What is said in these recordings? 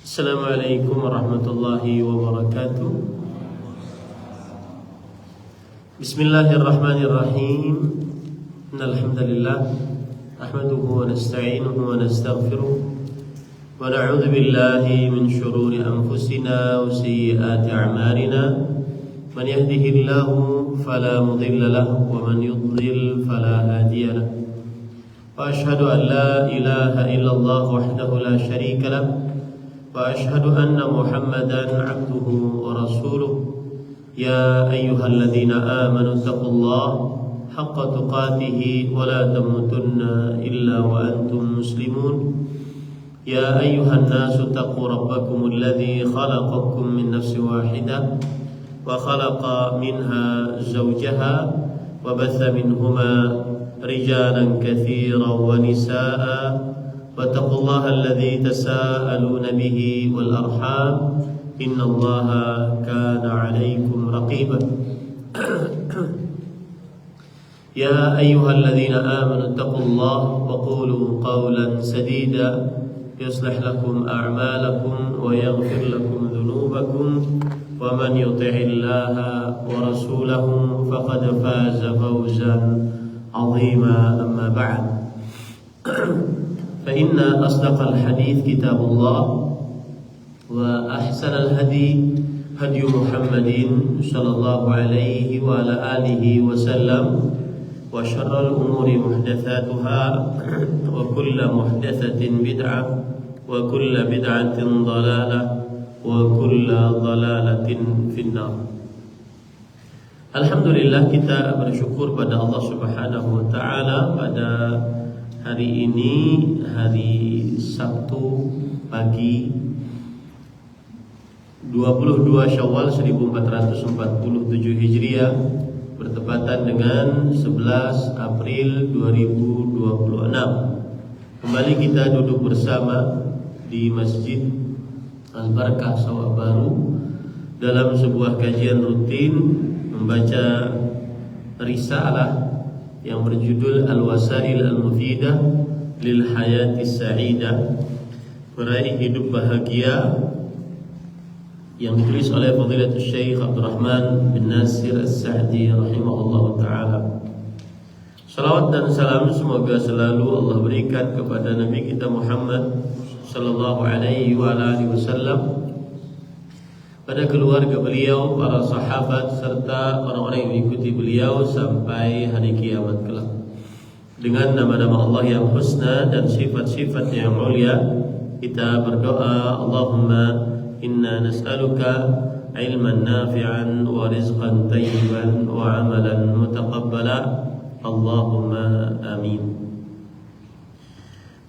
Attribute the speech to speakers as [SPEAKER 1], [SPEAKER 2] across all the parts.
[SPEAKER 1] Assalamualaikum warahmatullahi wabarakatuh. Bismillahirrahmanirrahim. Innal hamdalillah nahmaduhu wa nasta'inuhu wa nastaghfiruh wa na'udzu billahi min shururi anfusina wa sayyiati a'malina. Man yahdihillahu fala mudilla lahu wa man yudlil fala hadiya lahu. Wa ashhadu an la ilaha illallah wahdahu la syarika lahu وأشهد أن محمدا عبده ورسوله يا أيها الذين آمنوا اتقوا الله حق تقاته ولا تموتن إلا وأنتم مسلمون يا أيها الناس اتقوا ربكم الذي خلقكم من نفس واحدة وخلق منها زوجها وبث منهما رجالا كثيرا ونساء واتقوا الله الذي تساءلون به والأرحام إن الله كان عليكم رقيبا يا أيها الذين آمنوا اتقوا الله وقولوا قولا سديدا يصلح لكم أعمالكم ويغفر لكم ذنوبكم ومن يطع الله ورسوله فقد فاز فوزا عظيما أما بعد فإن أصدق الحديث كتاب الله وأحسن الهدي هدي محمد صلى الله عليه وعلى آله وسلم وشر الأمور محدثاتها وكل محدثة بدعة وكل بدعة ضلالة وكل ضلالة في النار. Alhamdulillah, kita bersyukur pada Allah Subhanahu wa taala pada hari ini, hari Sabtu pagi 22 Syawal 1447 Hijriah, bertepatan dengan 11 April 2026. Kembali kita duduk bersama di Masjid Al-Barakah Sawah Baru dalam sebuah kajian rutin membaca risalah yang berjudul Al-Wasail Al-Mufidah Lil Hayati Sa'idah, meraih hidup bahagia, yang ditulis oleh Fadilatul Syekh Abdurrahman bin Nasir As-Sa'di rahimahullah ta'ala. Salawat dan salam semoga selalu Allah berikan kepada Nabi kita Muhammad sallallahu alaihi wa alihi wasallam, pada keluarga beliau, para sahabat, serta orang-orang yang mengikuti beliau sampai hari kiamat kelak. Dengan nama-nama Allah yang husna dan sifat-sifat yang mulia, kita berdoa, Allahumma inna nas'aluka ilman nafi'an wa rizqan tayyiban wa amalan mutaqabbala. Allahumma amin.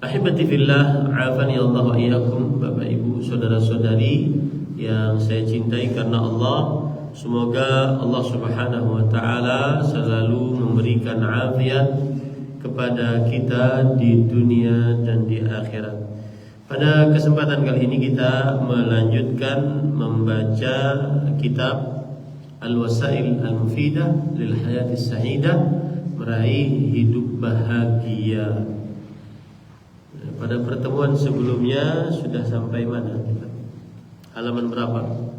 [SPEAKER 1] Ahibati fillah, afani Allah wa iyyakum. Bapak Ibu, saudara-saudari yang saya cintai karena Allah, semoga Allah Subhanahu wa taala selalu memberikan afiat kepada kita di dunia dan di akhirat. Pada kesempatan kali ini kita melanjutkan membaca kitab Al-Wasail Al-Mufidah Lil Hayati Sa'idah, meraih hidup bahagia. Pada pertemuan sebelumnya sudah sampai mana kita? Halaman berapa?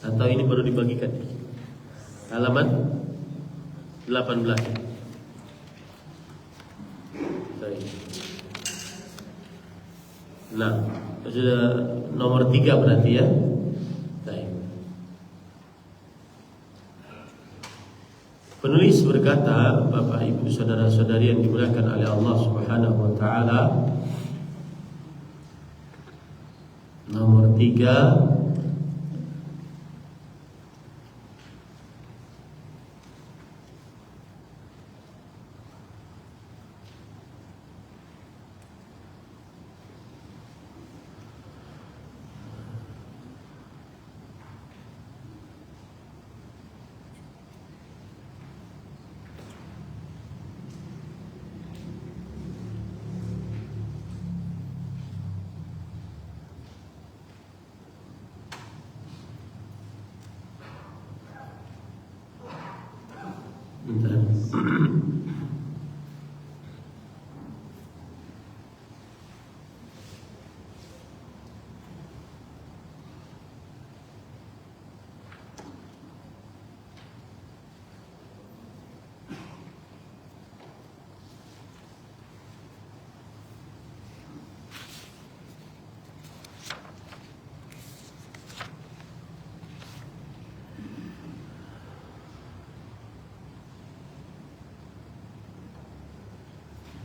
[SPEAKER 1] Atau ini baru dibagikan? Halaman 18. Nah, sudah nomor 3 berarti ya. Baik. Penulis berkata, Bapak Ibu saudara-saudari yang dimuliakan oleh Allah Subhanahu wa taala, nomor 3,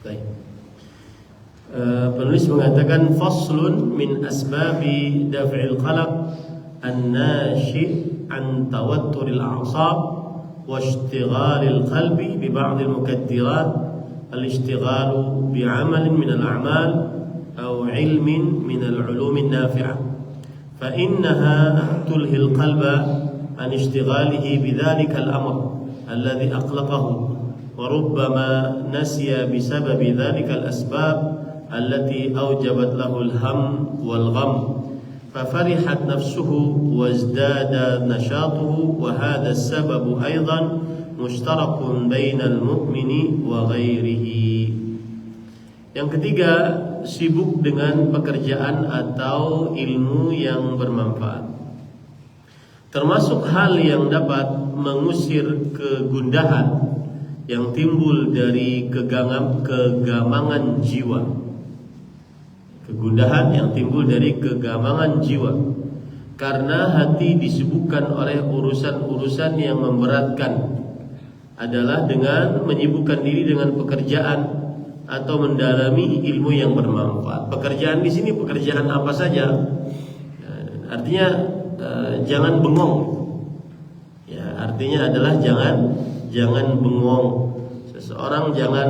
[SPEAKER 1] Baik. Penulis mengatakan faslun min asbabi daf'il qalaq an-nashi' an tawatturil a'sab wa ishtighalil qalbi bi ba'd al-mukaddirat al-ishtighalu bi 'amalin min al-a'mal aw 'ilmin min al-'ulum an-nafi'ah fa innaha tulhi al-qalba an ishtighalihi bi dhalika al-amr alladhi aqlaqahu وربما نسي بسبب ذلك الأسباب التي أوجبت له الهم والغم ففرحت نفسه وازداد نشاطه وهذا السبب أيضا مشترك بين المؤمن وغيره. Yang ketiga, sibuk dengan pekerjaan atau ilmu yang bermanfaat. Termasuk hal yang dapat mengusir kegundahan yang timbul dari kegamangan jiwa. Kegundahan yang timbul dari kegamangan jiwa karena hati disibukkan oleh urusan-urusan yang memberatkan adalah dengan menyibukkan diri dengan pekerjaan atau mendalami ilmu yang bermanfaat. Pekerjaan di sini pekerjaan apa saja? Artinya jangan bengong. Ya, artinya adalah jangan bengong. Seseorang jangan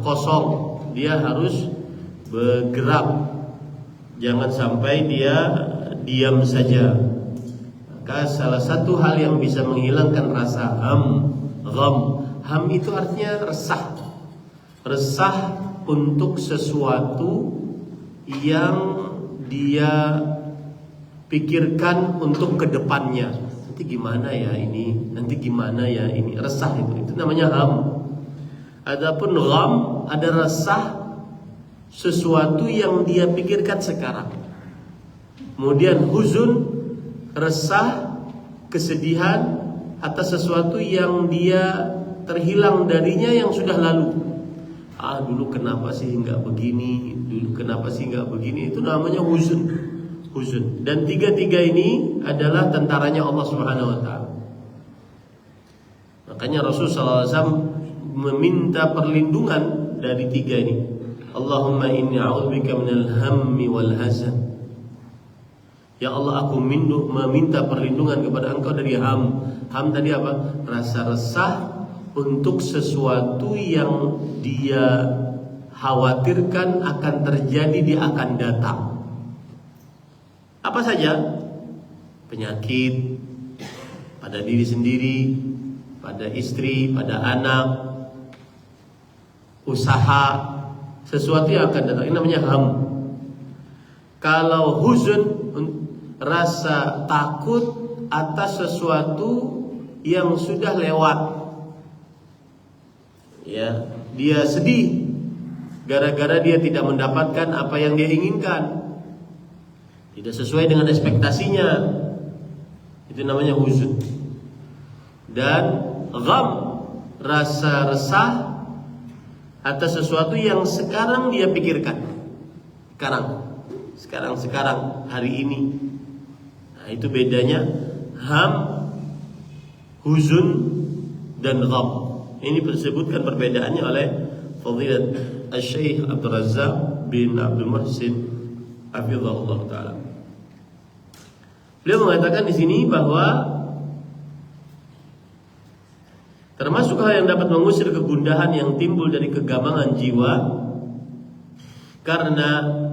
[SPEAKER 1] kosong, dia harus bergerak. Jangan sampai dia diam saja. Maka salah satu hal yang bisa menghilangkan rasa gham. Ham itu artinya resah. Resah untuk sesuatu yang dia pikirkan untuk kedepannya. Nanti gimana ya ini, nanti gimana ya ini, resah itu namanya ham. Adapun gham ada resah sesuatu yang dia pikirkan sekarang. Kemudian huzun, resah, kesedihan atas sesuatu yang dia terhilang darinya yang sudah lalu. Dulu kenapa sih nggak begini, dulu kenapa sih nggak begini, itu namanya huzun. Dan tiga-tiga ini adalah tentaranya Allah Subhanahu wa taala. Makanya Rasulullah SAW meminta perlindungan dari tiga ini. Allahumma inni a'udzubika minal hammi wal hazan. Ya Allah, aku meminta perlindungan kepada Engkau dari ham. Ham tadi apa? Rasa resah untuk sesuatu yang dia khawatirkan akan terjadi, dia akan datang. Apa saja? Penyakit pada diri sendiri, pada istri, pada anak, usaha, sesuatu yang akan datang. Ini namanya ham. Kalau huzun, rasa takut atas sesuatu yang sudah lewat. Ya, dia sedih gara-gara dia tidak mendapatkan apa yang dia inginkan. Tidak sesuai dengan ekspektasinya. Itu namanya huzun. Dan gham, rasa resah atas sesuatu yang sekarang dia pikirkan. Sekarang hari ini. Nah, itu bedanya ham, huzun dan gham. Ini disebutkan perbedaannya oleh Fadilat Asy-Syaikh Abdul Razzaq bin Abdul Muhsin hafizahullah taala. Beliau mengatakan di sini bahwa termasuk hal yang dapat mengusir kegundahan yang timbul dari kegamangan jiwa karena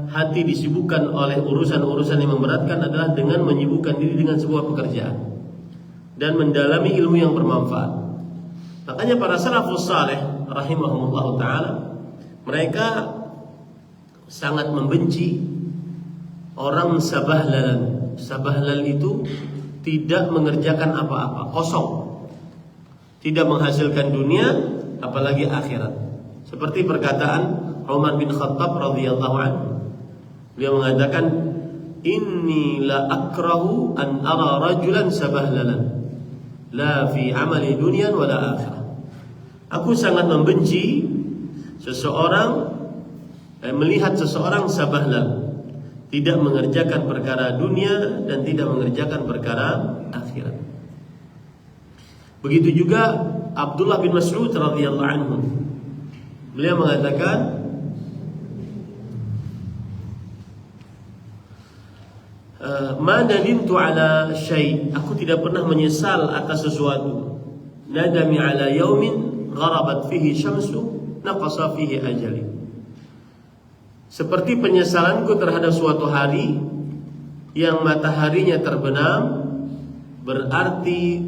[SPEAKER 1] hati disibukkan oleh urusan-urusan yang memberatkan adalah dengan menyibukkan diri dengan sebuah pekerjaan dan mendalami ilmu yang bermanfaat. Makanya para salafus saleh rahimahumullah taala, mereka sangat membenci orang sabahlan. Sabahlal itu tidak mengerjakan apa-apa, kosong, tidak menghasilkan dunia apalagi akhirat. Seperti perkataan Umar bin Khattab radhiyallahu anhu. Beliau mengatakan, inni la akrahu an ara rajulan sabahlalan la fi amali dunyan wala akhirah. Aku sangat membenci seseorang melihat seseorang sabahlal, tidak mengerjakan perkara dunia dan tidak mengerjakan perkara akhirat. Begitu juga Abdullah bin Mas'ud radhiyallahu anhu. Beliau mengatakan, ma nadimtu ala syai', aku tidak pernah menyesal atas sesuatu. Nadami ala yaumin gharabat fihi syamsu naqasa fihi ajali. Seperti penyesalanku terhadap suatu hari yang mataharinya terbenam, berarti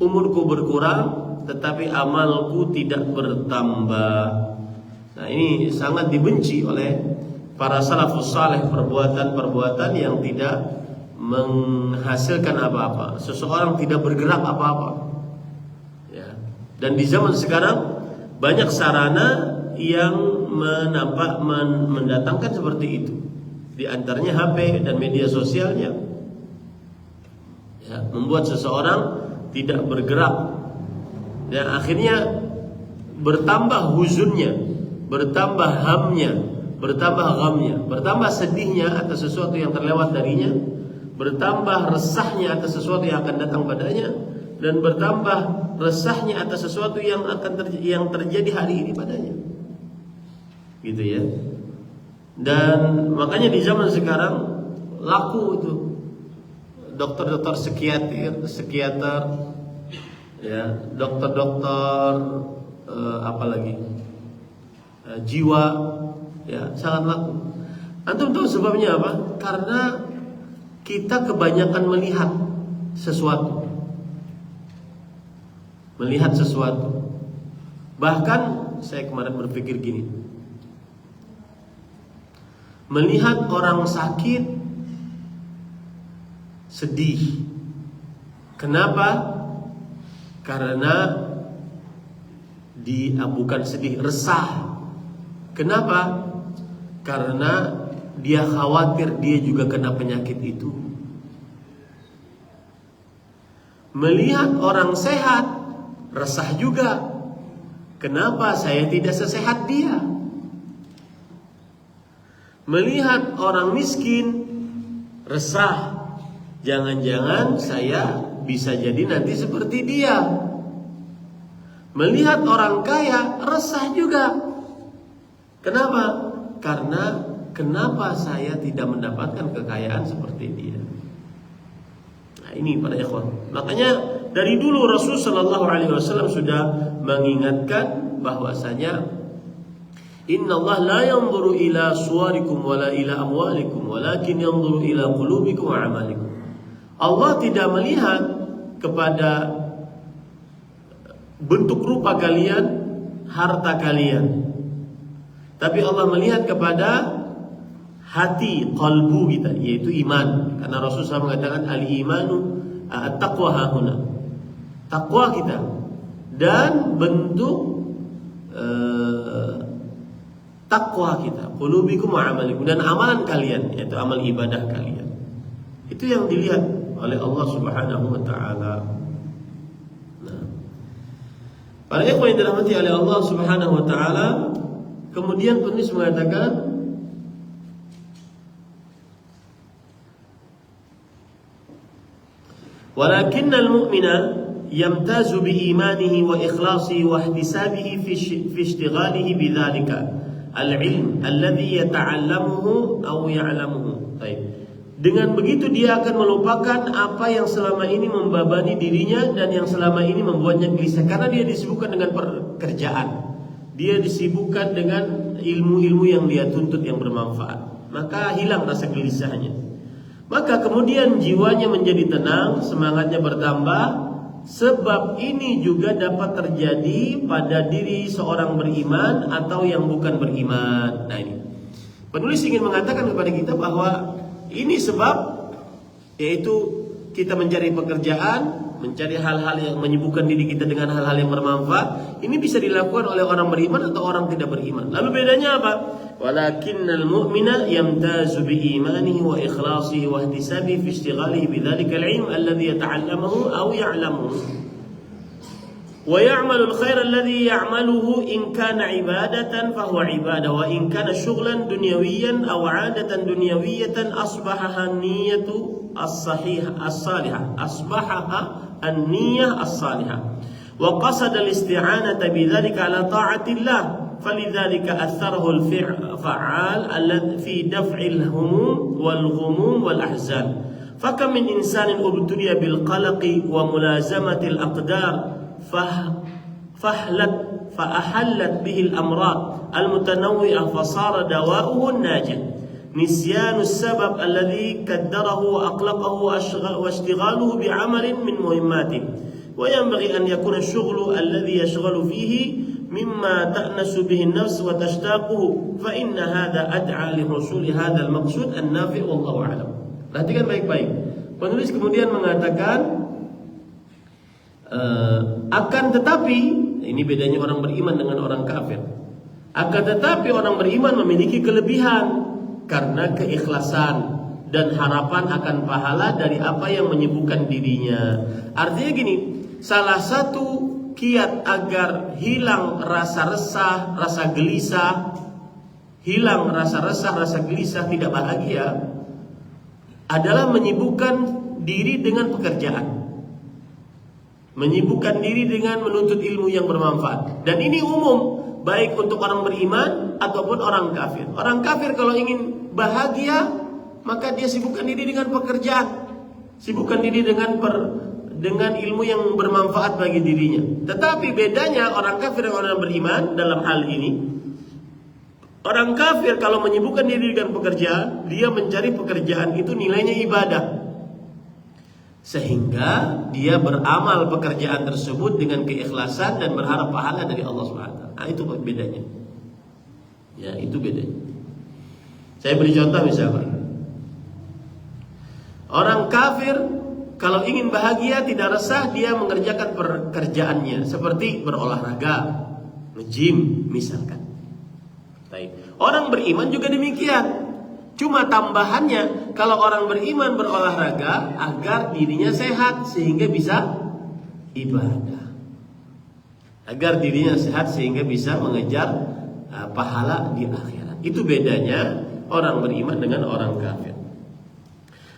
[SPEAKER 1] umurku berkurang tetapi amalku tidak bertambah. Nah, ini sangat dibenci oleh para salafus saleh, perbuatan-perbuatan yang tidak menghasilkan apa-apa. Seseorang tidak bergerak apa-apa. Ya. Dan di zaman sekarang banyak sarana yang mendatangkan seperti itu. Di antaranya HP dan media sosialnya. Ya, membuat seseorang tidak bergerak. Dan akhirnya bertambah huzunnya, bertambah hamnya, bertambah ghamnya, bertambah sedihnya atas sesuatu yang terlewat darinya, bertambah resahnya atas sesuatu yang akan datang padanya, dan bertambah resahnya atas sesuatu yang yang terjadi hari ini padanya. Gitu ya. Dan makanya di zaman sekarang laku itu dokter-dokter psikiater, ya, dokter-dokter apalagi jiwa, ya, sangat laku. Antum tahu sebabnya apa? Karena kita kebanyakan melihat sesuatu. Bahkan saya kemarin berpikir gini, melihat orang sakit sedih. Kenapa? Karena bukan sedih, resah. Kenapa? Karena dia khawatir dia juga kena penyakit itu. Melihat orang sehat, resah juga. Kenapa saya tidak sesehat dia? Melihat orang miskin, resah. Jangan-jangan saya bisa jadi nanti seperti dia. Melihat orang kaya, resah juga. Kenapa? Karena kenapa saya tidak mendapatkan kekayaan seperti dia? Nah, ini para ikhwan. Makanya dari dulu Rasul sallallahu alaihi wasallam sudah mengingatkan bahwasanya Inna Allah la yanzuru ila suwarikum wala ila amwalikum walakin yanzuru ila qulubikum wa amalikum. Allah tidak melihat kepada bentuk rupa kalian, harta kalian, tapi Allah melihat kepada hati, qalbu kita, yaitu iman. Karena Rasulullah mengatakan al-imanu at-taqwa hahuna, takwa kita, dan bentuk takwa kita, qulubikum wa amalikum, dan amalan kalian, yaitu amal ibadah kalian. Itu yang dilihat oleh Allah Subhanahu wa taala. Nah, para ikhwan yang dirahmati oleh Allah Subhanahu wa taala, kemudian penulis mengatakan walakinnal mu'mina yamtazu bi imanihi wa ikhlasihi wa ihtisabihi fi ishtighalihi bidzalika al-ilm alladhi yata'allamuhu aw ya'lamuhu. Baik. Dengan begitu dia akan melupakan apa yang selama ini membebani dirinya dan yang selama ini membuatnya gelisah, karena dia disibukkan dengan pekerjaan. Dia disibukkan dengan ilmu-ilmu yang dia tuntut yang bermanfaat. Maka hilang rasa gelisahnya. Maka kemudian jiwanya menjadi tenang, semangatnya bertambah. Sebab ini juga dapat terjadi pada diri seorang beriman atau yang bukan beriman. Nah, ini penulis ingin mengatakan kepada kita bahwa ini sebab, yaitu kita mencari pekerjaan, mencari hal-hal yang menyibukkan diri kita dengan hal-hal yang bermanfaat. Ini bisa dilakukan oleh orang beriman atau orang tidak beriman. Lalu bedanya apa? Walakinnal mu'mina yamtazu bi imanihi wa ikhlasihi wa ihtisabihi fi ishtighalihi bidzalika al-'ilm alladhi yata'allamahu aw ya'lamuhu. ويعمل الخير الذي يعمله إن كان عبادة فهو عبادة وإن كان شغلا دنيويا أو عادة دنيوية أصبحها النية الصالحة وقصد الاستعانة بذلك على طاعة الله فلذلك أثره الفعال الذي في دفع الهموم والغموم والأحزان فكم من إنسان ابتلي بالقلق وملازمة الأقدار فأحلت به الأمراض المتنوعة فصار دواؤه الناجح نسيان السبب الذي كدره وأقلقه واشتغاله بعمل من مهماته وينبغي أن يكون الشغل الذي يشغل فيه مما تأنس به النفس وتشتاقه فإن هذا أدعى لحصول هذا المقصود النافع والله أعلم. Perhatikan baik-baik. Penulis kemudian mengatakan akan tetapi ini bedanya orang beriman dengan orang kafir. Akan tetapi orang beriman memiliki kelebihan karena keikhlasan dan harapan akan pahala dari apa yang menyibukkan dirinya. Artinya gini, salah satu kiat agar hilang rasa resah, rasa gelisah, tidak bahagia adalah menyibukkan diri dengan pekerjaan. Menyibukkan diri dengan menuntut ilmu yang bermanfaat. Dan ini umum, baik untuk orang beriman ataupun orang kafir. Orang kafir kalau ingin bahagia, maka dia sibukkan diri dengan pekerjaan. Sibukkan diri dengan ilmu yang bermanfaat bagi dirinya. Tetapi bedanya orang kafir dan orang beriman dalam hal ini, orang kafir kalau menyibukkan diri dengan pekerjaan, dia mencari pekerjaan itu nilainya ibadah, sehingga dia beramal pekerjaan tersebut dengan keikhlasan dan berharap pahala dari Allah SWT. Nah, itu bedanya. Ya, itu bedanya. Saya beri contoh misalnya, orang kafir kalau ingin bahagia tidak resah, dia mengerjakan pekerjaannya seperti berolahraga, nge-gym misalkan. Orang beriman juga demikian. Cuma tambahannya, kalau orang beriman berolahraga agar dirinya sehat sehingga bisa ibadah. Agar dirinya sehat sehingga bisa mengejar pahala di akhirat. Itu bedanya orang beriman dengan orang kafir.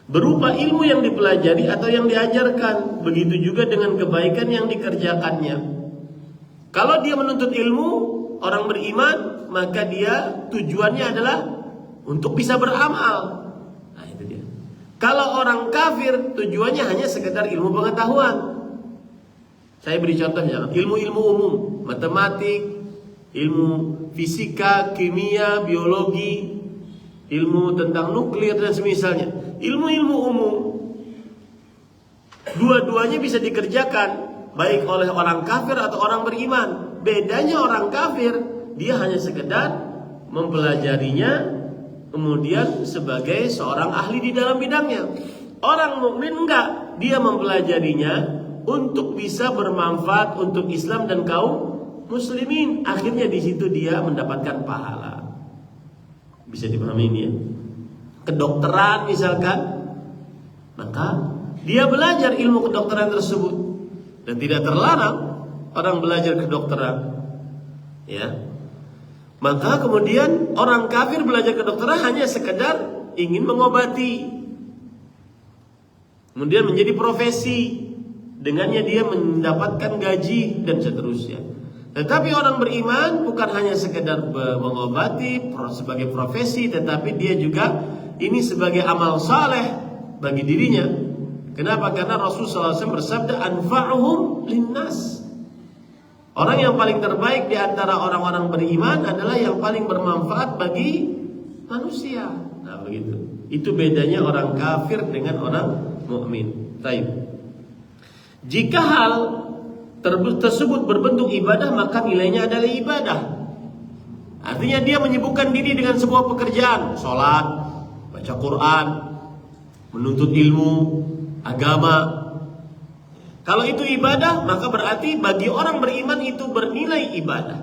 [SPEAKER 1] Berupa ilmu yang dipelajari atau yang diajarkan, begitu juga dengan kebaikan yang dikerjakannya. Kalau dia menuntut ilmu, orang beriman, maka dia tujuannya adalah untuk bisa beramal. Nah, itu dia. Kalau orang kafir, tujuannya hanya sekedar ilmu pengetahuan. Saya beri contoh misalnya, ilmu-ilmu umum, matematik, ilmu fisika, kimia, biologi, ilmu tentang nuklir dan semisalnya. Ilmu-ilmu umum, dua-duanya bisa dikerjakan baik oleh orang kafir atau orang beriman. Bedanya orang kafir, dia hanya sekedar mempelajarinya kemudian sebagai seorang ahli di dalam bidangnya. Orang mukmin enggak, dia mempelajarinya untuk bisa bermanfaat untuk Islam dan kaum muslimin. Akhirnya di situ dia mendapatkan pahala. Bisa dipahami ini ya? Kedokteran misalkan, maka dia belajar ilmu kedokteran tersebut dan tidak terlarang orang belajar kedokteran, ya. Maka kemudian orang kafir belajar kedokteran hanya sekedar ingin mengobati, kemudian menjadi profesi, dengannya dia mendapatkan gaji dan seterusnya. Tetapi orang beriman bukan hanya sekedar mengobati sebagai profesi, tetapi dia juga ini sebagai amal saleh bagi dirinya. Kenapa? Karena Rasulullah SAW bersabda, anfa'uhum linnas. Orang yang paling terbaik di antara orang-orang beriman adalah yang paling bermanfaat bagi manusia. Nah, begitu. Itu bedanya orang kafir dengan orang mukmin. Baik. Jika hal tersebut berbentuk ibadah, maka nilainya adalah ibadah. Artinya dia menyibukkan diri dengan sebuah pekerjaan, sholat, baca Quran, menuntut ilmu, agama. Kalau itu ibadah, maka berarti bagi orang beriman itu bernilai ibadah.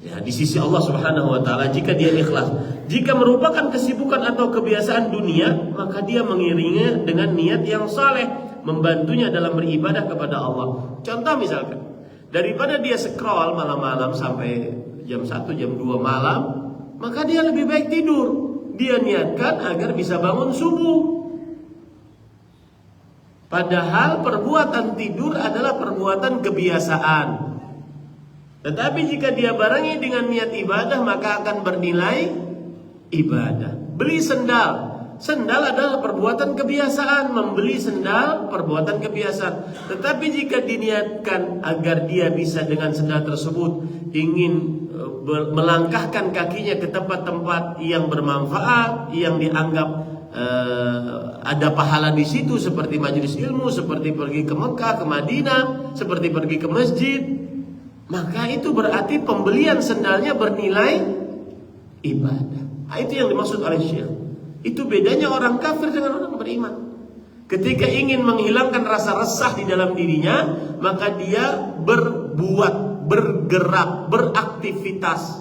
[SPEAKER 1] Ya, di sisi Allah Subhanahu wa taala jika dia ikhlas. Jika merupakan kesibukan atau kebiasaan dunia, maka dia mengiringinya dengan niat yang saleh, membantunya dalam beribadah kepada Allah. Contoh misalkan, daripada dia scroll malam-malam sampai jam 1, jam 2 malam, maka dia lebih baik tidur. Dia niatkan agar bisa bangun subuh. Padahal perbuatan tidur adalah perbuatan kebiasaan. Tetapi jika dia barengi dengan niat ibadah, maka akan bernilai ibadah. Beli sendal. Sendal adalah perbuatan kebiasaan. Membeli sendal perbuatan kebiasaan. Tetapi jika diniatkan agar dia bisa dengan sendal tersebut ingin melangkahkan kakinya ke tempat-tempat yang bermanfaat, yang dianggap ada pahala di situ, seperti majelis ilmu, seperti pergi ke Mekah, ke Madinah, seperti pergi ke masjid, maka itu berarti pembelian sendalnya bernilai ibadah. Itu yang dimaksud oleh Syekh. Itu bedanya orang kafir dengan orang beriman. Ketika ingin menghilangkan rasa resah di dalam dirinya, maka dia berbuat, bergerak, beraktivitas,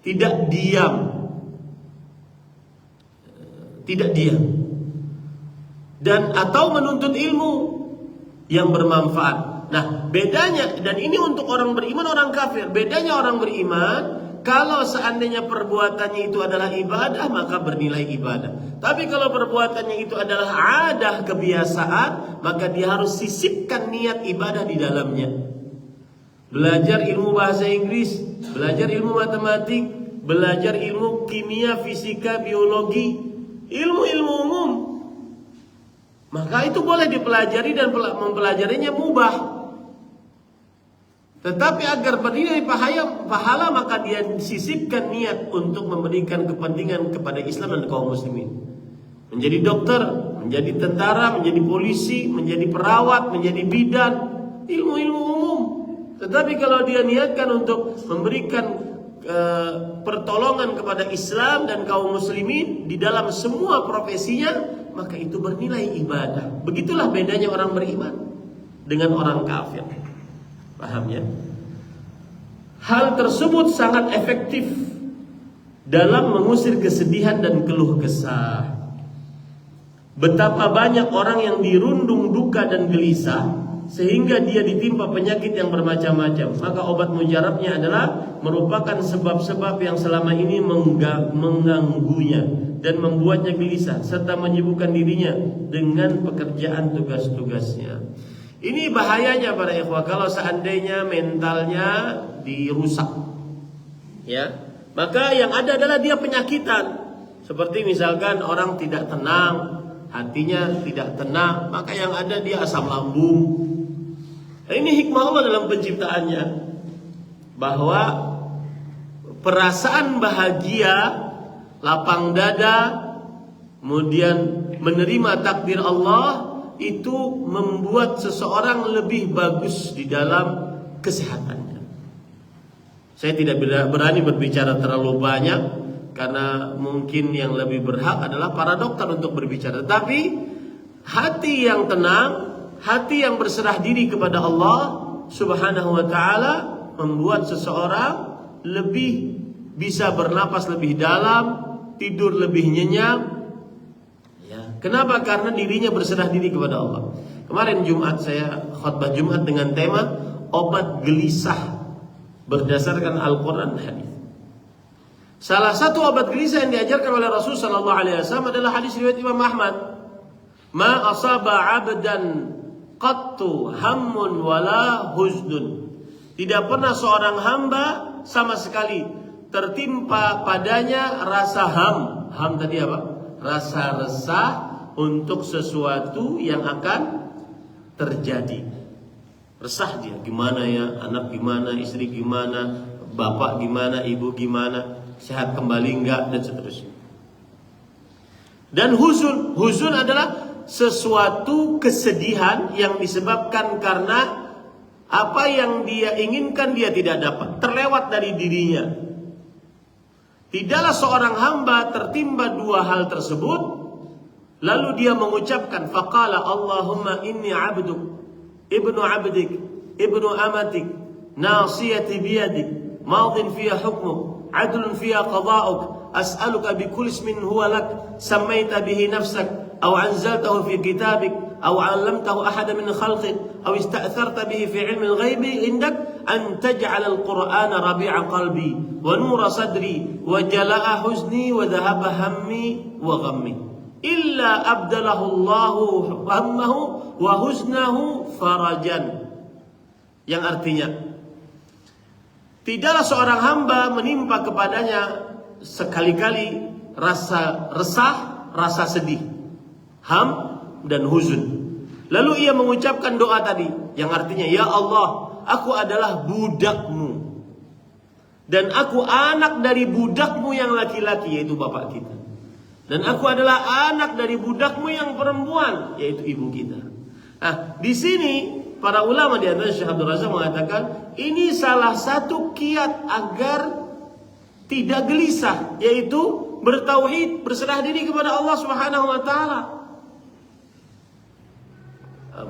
[SPEAKER 1] tidak diam. Tidak diam. Dan atau menuntut ilmu yang bermanfaat. Nah, bedanya, dan ini untuk orang beriman, orang kafir. Bedanya orang beriman, kalau seandainya perbuatannya itu adalah ibadah, maka bernilai ibadah. Tapi kalau perbuatannya itu adalah adah, kebiasaan, maka dia harus sisipkan niat ibadah di dalamnya. Belajar ilmu bahasa Inggris, belajar ilmu matematik, belajar ilmu kimia, fisika, biologi, ilmu-ilmu umum, maka itu boleh dipelajari dan mempelajarinya mubah. Tetapi agar bernilai pahala, maka dia sisipkan niat untuk memberikan kepentingan kepada Islam dan kaum muslimin. Menjadi dokter, menjadi tentara, menjadi polisi, menjadi perawat, menjadi bidan, ilmu-ilmu umum. Tetapi kalau dia niatkan untuk memberikan pertolongan kepada Islam dan kaum muslimin di dalam semua profesinya, maka itu bernilai ibadah. Begitulah bedanya orang beriman dengan orang kafir. Paham ya? Hal tersebut sangat efektif dalam mengusir kesedihan dan keluh kesah. Betapa banyak orang yang dirundung duka dan gelisah sehingga dia ditimpa penyakit yang bermacam-macam. Maka obat mujarabnya adalah merupakan sebab-sebab yang selama ini mengganggunya dan membuatnya gelisah, serta menyibukkan dirinya dengan pekerjaan tugas-tugasnya. Ini bahayanya para ikhwah, kalau seandainya mentalnya dirusak, ya, maka yang ada adalah dia penyakitan. Seperti misalkan orang tidak tenang, hatinya tidak tenang, maka yang ada dia asam lambung. Ini hikmah Allah dalam penciptaannya, bahwa perasaan bahagia, lapang dada, kemudian menerima takdir Allah, itu membuat seseorang lebih bagus di dalam kesehatannya. Saya tidak berani berbicara terlalu banyak, karena mungkin yang lebih berhak adalah para dokter untuk berbicara. Tapi hati yang tenang, hati yang berserah diri kepada Allah Subhanahu wa ta'ala, membuat seseorang lebih bisa bernapas lebih dalam, tidur lebih nyenyak. Ya. Kenapa? Karena dirinya berserah diri kepada Allah. Kemarin Jumat saya khutbah Jumat dengan tema obat gelisah berdasarkan Al-Quran dan hadis. Salah satu obat gelisah yang diajarkan oleh Rasul sallallahu alaihi wasallam adalah hadis riwayat Imam Ahmad. Ma asaba 'abdan qattu hammun wala huznun. Tidak pernah seorang hamba sama sekali tertimpa padanya rasa ham tadi apa? Rasa resah untuk sesuatu yang akan terjadi. Resah dia, gimana ya, anak gimana, istri gimana, bapak gimana, ibu gimana, sehat kembali enggak, dan seterusnya. Dan huzun adalah sesuatu kesedihan yang disebabkan karena apa yang dia inginkan dia tidak dapat, terlewat dari dirinya. Tidaklah seorang hamba tertimpa dua hal tersebut lalu dia mengucapkan faqala Allahumma inni 'abduk ibnu 'abdik ibnu amatik nasiyati biyadik madin fiha hukmuk adlun fiha qada'uk as'aluka bikulli ismin huwa lak sammaita bihi nafsak aw anzaltahu fi kitabik aw 'allamtahu ahadan min khalqik aw ista'tharta bihi fi 'ilmi al-ghaibi indak an taj'ala al-Qur'ana rabi'a qalbi wa nura sadri wa jala'a huzni wa dhahaba hammi wa ghammi illa abdalahu Allahu hammahu wa huznahu farajan. Yang artinya, tidaklah seorang hamba menimpa kepadanya sekali-kali rasa resah, rasa sedih, ham dan huzun. Lalu ia mengucapkan doa tadi yang artinya, ya Allah, aku adalah budakmu dan aku anak dari budakmu yang laki-laki, yaitu bapak kita, dan aku adalah anak dari budakmu yang perempuan, yaitu ibu kita. Nah, di sini para ulama di antara Syekh Abdul Razak mengatakan ini salah satu kiat agar tidak gelisah, yaitu bertauhid, berserah diri kepada Allah Subhanahu wa taala.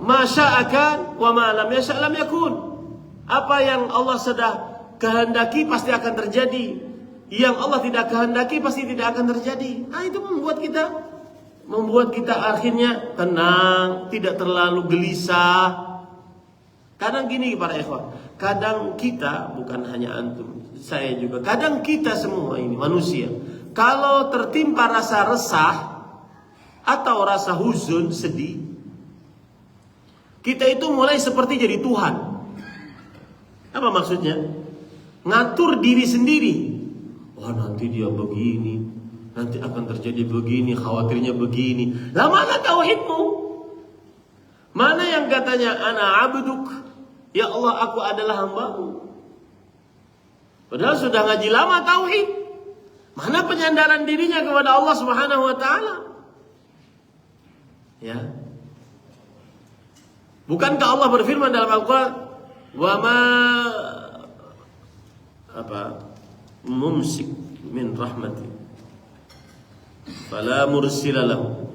[SPEAKER 1] Ma sya'akan wa ma lam yasha' lam yakun. Apa yang Allah sudah kehendaki pasti akan terjadi. Yang Allah tidak kehendaki pasti tidak akan terjadi. Nah, itu membuat kita akhirnya tenang, tidak terlalu gelisah. Kadang gini para ikhwan, kadang kita, bukan hanya antum, saya juga, kadang kita semua ini manusia, kalau tertimpa rasa resah atau rasa huzun, sedih, kita itu mulai seperti jadi Tuhan. Apa maksudnya? Ngatur diri sendiri. Wah, nanti dia begini, nanti akan terjadi begini, khawatirnya begini. Lah mana tauhidmu? Mana yang katanya ana abduk, ya Allah, aku adalah hambamu. Padahal sudah ngaji lama tauhid. Mana penyandaran dirinya kepada Allah Subhanahu wa taala? Ya. Bukankah Allah berfirman dalam Al-Quran, wa ma mumsik min rahmati fala mursila lahu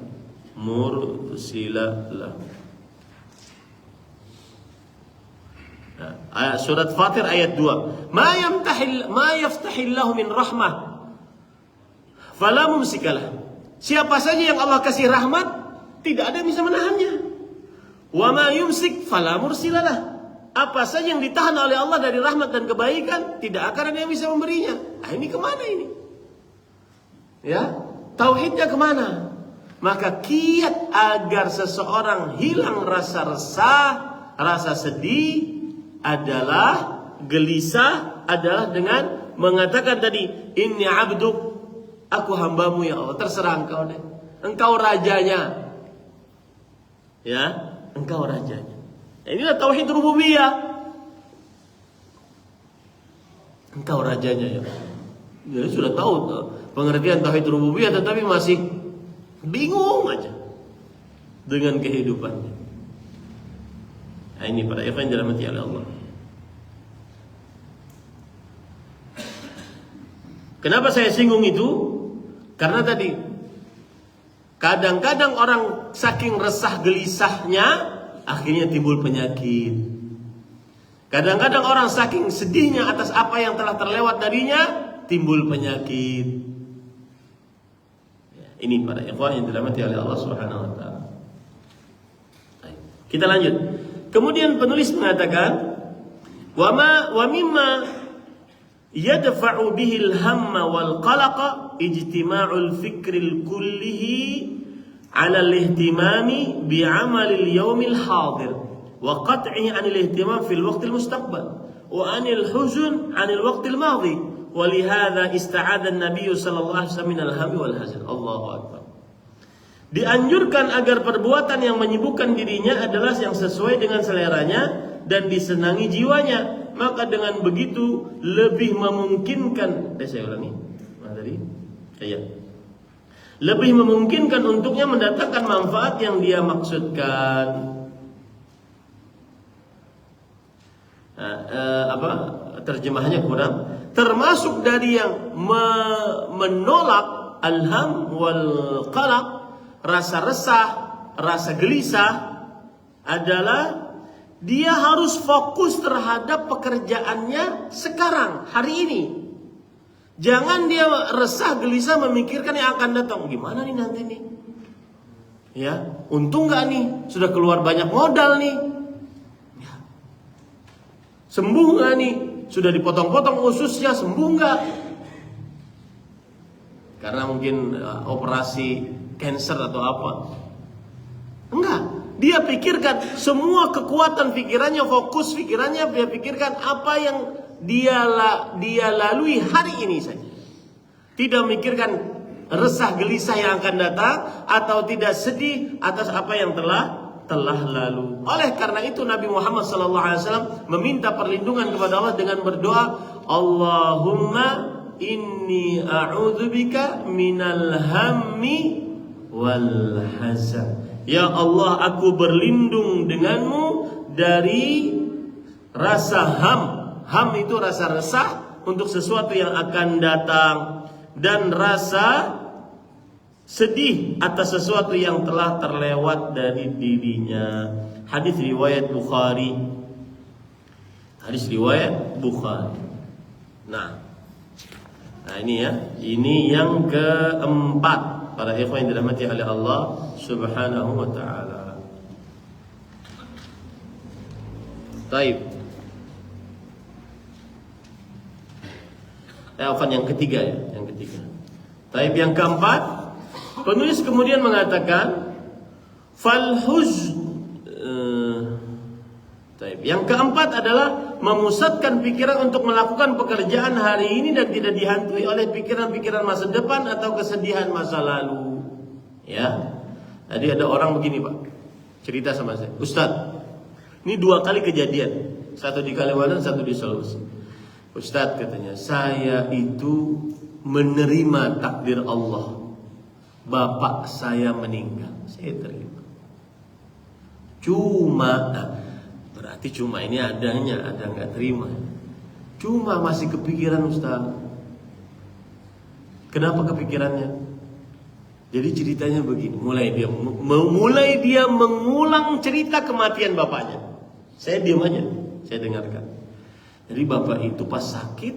[SPEAKER 1] Surat Fatir ayat 2. Ma yaftahillahu min rahmah fala mumsikalah. Siapa saja yang Allah kasih rahmat, tidak ada yang bisa menahannya. Wa ma yumsik fala mursilalah. Apa saja yang ditahan oleh Allah dari rahmat dan kebaikan, tidak akan ada yang bisa memberinya. Nah, ini kemana ini? Ya, tauhidnya kemana? Maka kiat agar seseorang hilang rasa resah, rasa sedih adalah gelisah, adalah dengan mengatakan tadi, inni abduk, aku hambamu ya Allah. Terserah engkau deh, engkau rajanya. Ya, engkau rajanya. Inilah tauhid rububiyah. Engkau rajanya ya. Dia sudah tahu pengertian tauhid rububiyah, tetapi masih bingung aja dengan kehidupannya. Nah, ini para ikhwan dirahmati oleh Allah. Kenapa saya singgung itu? Karena tadi kadang-kadang orang saking resah gelisahnya akhirnya timbul penyakit. Kadang-kadang orang saking sedihnya atas apa yang telah terlewat darinya, timbul penyakit. Ini para ikhwan yang dirahmati oleh Allah Subhanahu wa taala. Kita lanjut. Kemudian penulis mengatakan, wa mimma yadfa'u bihi al-hamma wal qalaqa ijtima'ul fikril kullihi على الاهتمام بعمل اليوم الحاضر وقطعه عن الاهتمام في الوقت المستقبل وعن الحزن عن الوقت الماضي ولهذا استعاذ النبي صلى الله عليه وسلم من الهم والحزن. Allahu Akbar. Dianjurkan agar perbuatan yang menyibukkan dirinya adalah yang sesuai dengan seleranya dan disenangi jiwanya. Maka dengan begitu lebih memungkinkan, saya ulangi. Lebih memungkinkan untuknya mendatangkan manfaat yang dia maksudkan. Terjemahannya kurang. Termasuk dari yang menolak alham wal qalaq, rasa resah, rasa gelisah, adalah dia harus fokus terhadap pekerjaannya sekarang, hari ini. Jangan dia resah, gelisah memikirkan yang akan datang. Gimana nih nanti nih? Ya, untung gak nih? Sudah keluar banyak modal nih. Ya. Sembuh gak nih? Sudah dipotong-potong ususnya, sembuh gak? Karena mungkin operasi cancer atau apa. Enggak. Dia pikirkan semua kekuatan pikirannya, fokus pikirannya, dia pikirkan apa yang dia lalui hari ini saja. Tidak memikirkan resah gelisah yang akan datang, atau tidak sedih atas apa yang telah lalu. Oleh karena itu Nabi Muhammad SAW meminta perlindungan kepada Allah dengan berdoa, Allahumma inni a'udzubika minal hammi wal hazan. Ya Allah, aku berlindung denganmu dari rasa ham. Ham itu rasa resah untuk sesuatu yang akan datang, dan rasa sedih atas sesuatu yang telah terlewat dari dirinya. Hadis riwayat Bukhari. Nah ini ya, ini yang keempat, para ikhwan yang dirahmati oleh Allah Subhanahu wa taala. Baik. Yang ketiga ya, Taib yang keempat, penulis kemudian mengatakan yang keempat adalah memusatkan pikiran untuk melakukan pekerjaan hari ini dan tidak dihantui oleh pikiran-pikiran masa depan atau kesedihan masa lalu. Ya. Tadi ada orang begini, Pak. Cerita sama saya, Ustaz, ini 2 kali kejadian. Satu di Kalimantan, satu di Sulawesi. Ustaz, katanya, saya itu menerima takdir Allah. Bapak saya meninggal, saya terima. Berarti cuma ini ada nggak terima. Cuma masih kepikiran, Ustaz. Kenapa kepikirannya? Jadi ceritanya begini, mulai dia mengulang cerita kematian bapaknya. Saya diam aja, saya dengarkan. Jadi bapak itu pas sakit,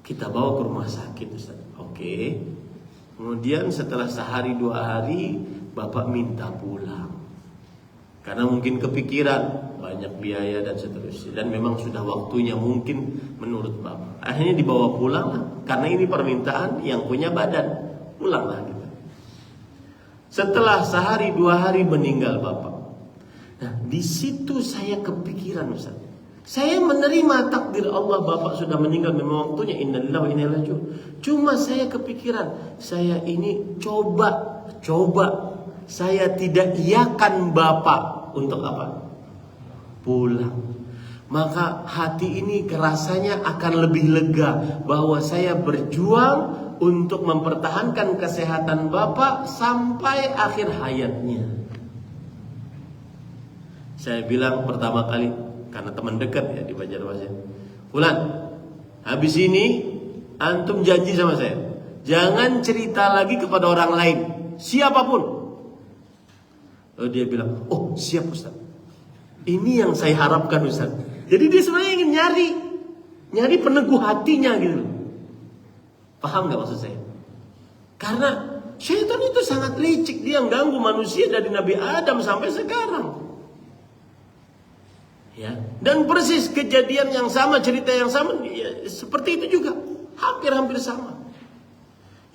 [SPEAKER 1] kita bawa ke rumah sakit, Ustaz. Oke. Kemudian setelah sehari 2 hari, bapak minta pulang. Karena mungkin kepikiran, banyak biaya dan seterusnya. Dan memang sudah waktunya mungkin menurut bapak. Akhirnya dibawa pulang, karena ini permintaan yang punya badan. Pulanglah gitu. Setelah sehari 2 hari meninggal bapak. Nah, di situ saya kepikiran, Ustaz. Saya menerima takdir Allah, bapak sudah meninggal, memang waktunya, innalillahi wa inna ilaihi raji'un. Cuma saya kepikiran, saya ini coba saya tidak iakan bapak untuk apa? Pulang. Maka hati ini rasanya akan lebih lega bahwa saya berjuang untuk mempertahankan kesehatan bapak sampai akhir hayatnya. Saya bilang pertama kali, karena teman dekat ya di Banjarmasin, Fulan, habis ini antum janji sama saya, jangan cerita lagi kepada orang lain, siapapun. Lalu dia bilang, oh siap Ustaz. Ini yang saya harapkan Ustaz. Jadi dia sebenarnya ingin nyari peneguh hatinya gitu. Paham gak maksud saya? Karena syaitan itu sangat licik, dia ganggu manusia dari Nabi Adam sampai sekarang. Ya, dan persis kejadian yang sama, cerita yang sama, ya, seperti itu juga, hampir sama.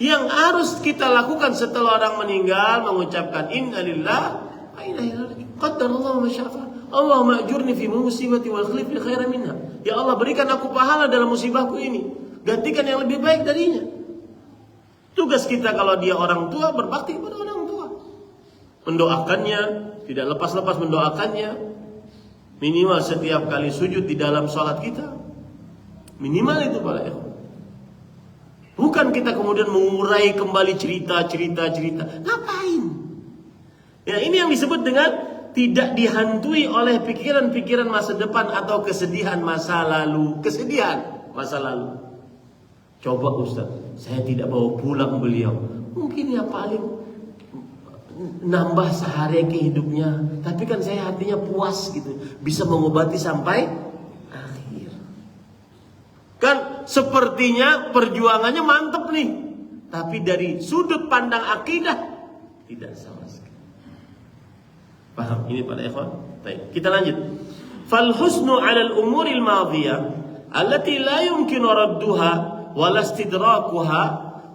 [SPEAKER 1] Yang harus kita lakukan setelah orang meninggal, mengucapkan innalillahi wa inna ilaihi raji'un. Qadarallahu ma syaa fa'al. Allahumma ajurni fi musibati wal khlif li khairan minha. Ya Allah, berikan aku pahala dalam musibahku ini, gantikan yang lebih baik darinya. Tugas kita kalau dia orang tua, berbakti kepada orang tua, mendoakannya, tidak lepas-lepas mendoakannya. Minimal setiap kali sujud di dalam sholat kita, minimal itu Pak ya. Bukan kita kemudian mengurai kembali cerita. Ngapain? Ya, ini yang disebut dengan tidak dihantui oleh pikiran-pikiran masa depan atau kesedihan masa lalu. Coba Ustaz, saya tidak bawa pulang beliau. Mungkin ya paling nambah sehari ke hidupnya, tapi kan saya hatinya puas gitu, bisa mengobati sampai akhir. Kan sepertinya perjuangannya mantep nih, tapi dari sudut pandang akidah tidak sama sekali. Paham ini pada ikhwan? Baik, kita lanjut. Fal husnu 'ala al-umuri al-madhiyah allati la yumkinu radduha wa la istidrakuha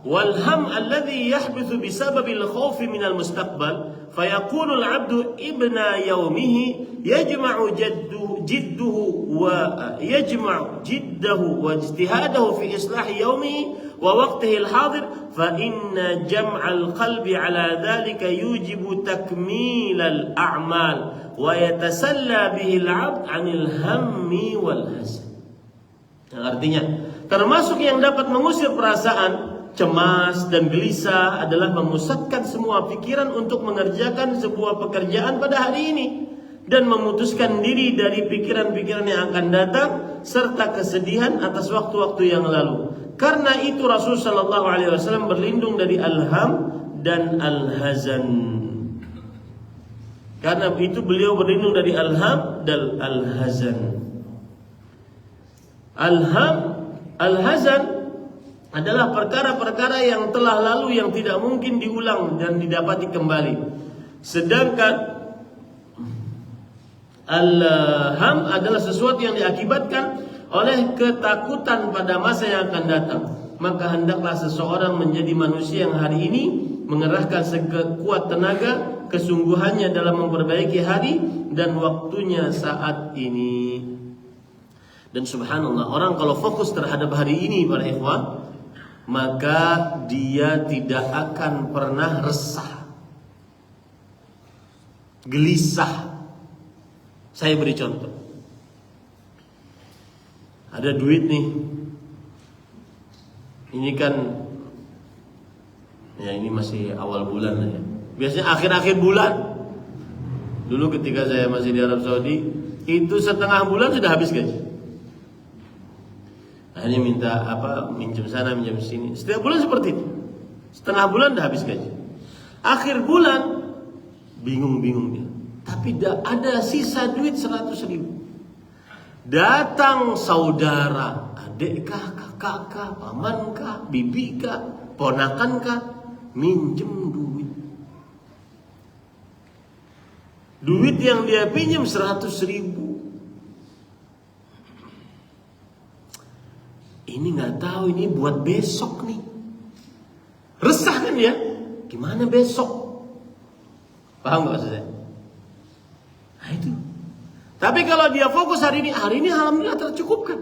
[SPEAKER 1] والهم الذي يحدث بسبب الخوف من المستقبل فيكون العبد ابن يومه يجمع جده واجتهاده في إصلاح يومه ووقته الحاضر فإن جمع القلب على ذلك يوجب تكميل الأعمال ويتسلى به العبد عن الهم والحزن. Artinya, termasuk yang dapat mengusir perasaan cemas dan gelisah adalah memusatkan semua pikiran untuk mengerjakan sebuah pekerjaan pada hari ini dan memutuskan diri dari pikiran-pikiran yang akan datang serta kesedihan atas waktu-waktu yang lalu. Karena itu Rasul sallallahu alaihi wasallam berlindung dari al-ham dan al-hazan. Karena itu beliau berlindung dari al-ham dan al-hazan. Al-ham, al-hazan adalah perkara-perkara yang telah lalu yang tidak mungkin diulang dan didapati kembali. Sedangkan al-ham adalah sesuatu yang diakibatkan oleh ketakutan pada masa yang akan datang. Maka hendaklah seseorang menjadi manusia yang hari ini mengerahkan sekuat tenaga kesungguhannya dalam memperbaiki hari dan waktunya saat ini. Dan subhanallah, orang kalau fokus terhadap hari ini para ikhwan, maka dia tidak akan pernah resah, gelisah. Saya beri contoh. Ada duit nih. Ini kan, ya ini masih awal bulan lah ya. Biasanya akhir-akhir bulan. Dulu ketika saya masih di Arab Saudi, itu setengah bulan sudah habis gaji. Hanya minta minjem sana, minjem sini. Setiap bulan seperti itu. Setengah bulan dah habis gaji. Akhir bulan bingung-bingung dia. Tapi ada sisa duit 100.000. Datang saudara, adik-kah, kakak-kah, paman-kah, bibi-kah, ponakan-kah, minjem duit. Duit yang dia pinjam 100.000. Ini nggak tahu ini buat besok nih. Resah kan ya? Gimana besok? Paham nggak maksud saya? Nah itu. Tapi kalau dia fokus hari ini alhamdulillah tercukupkan.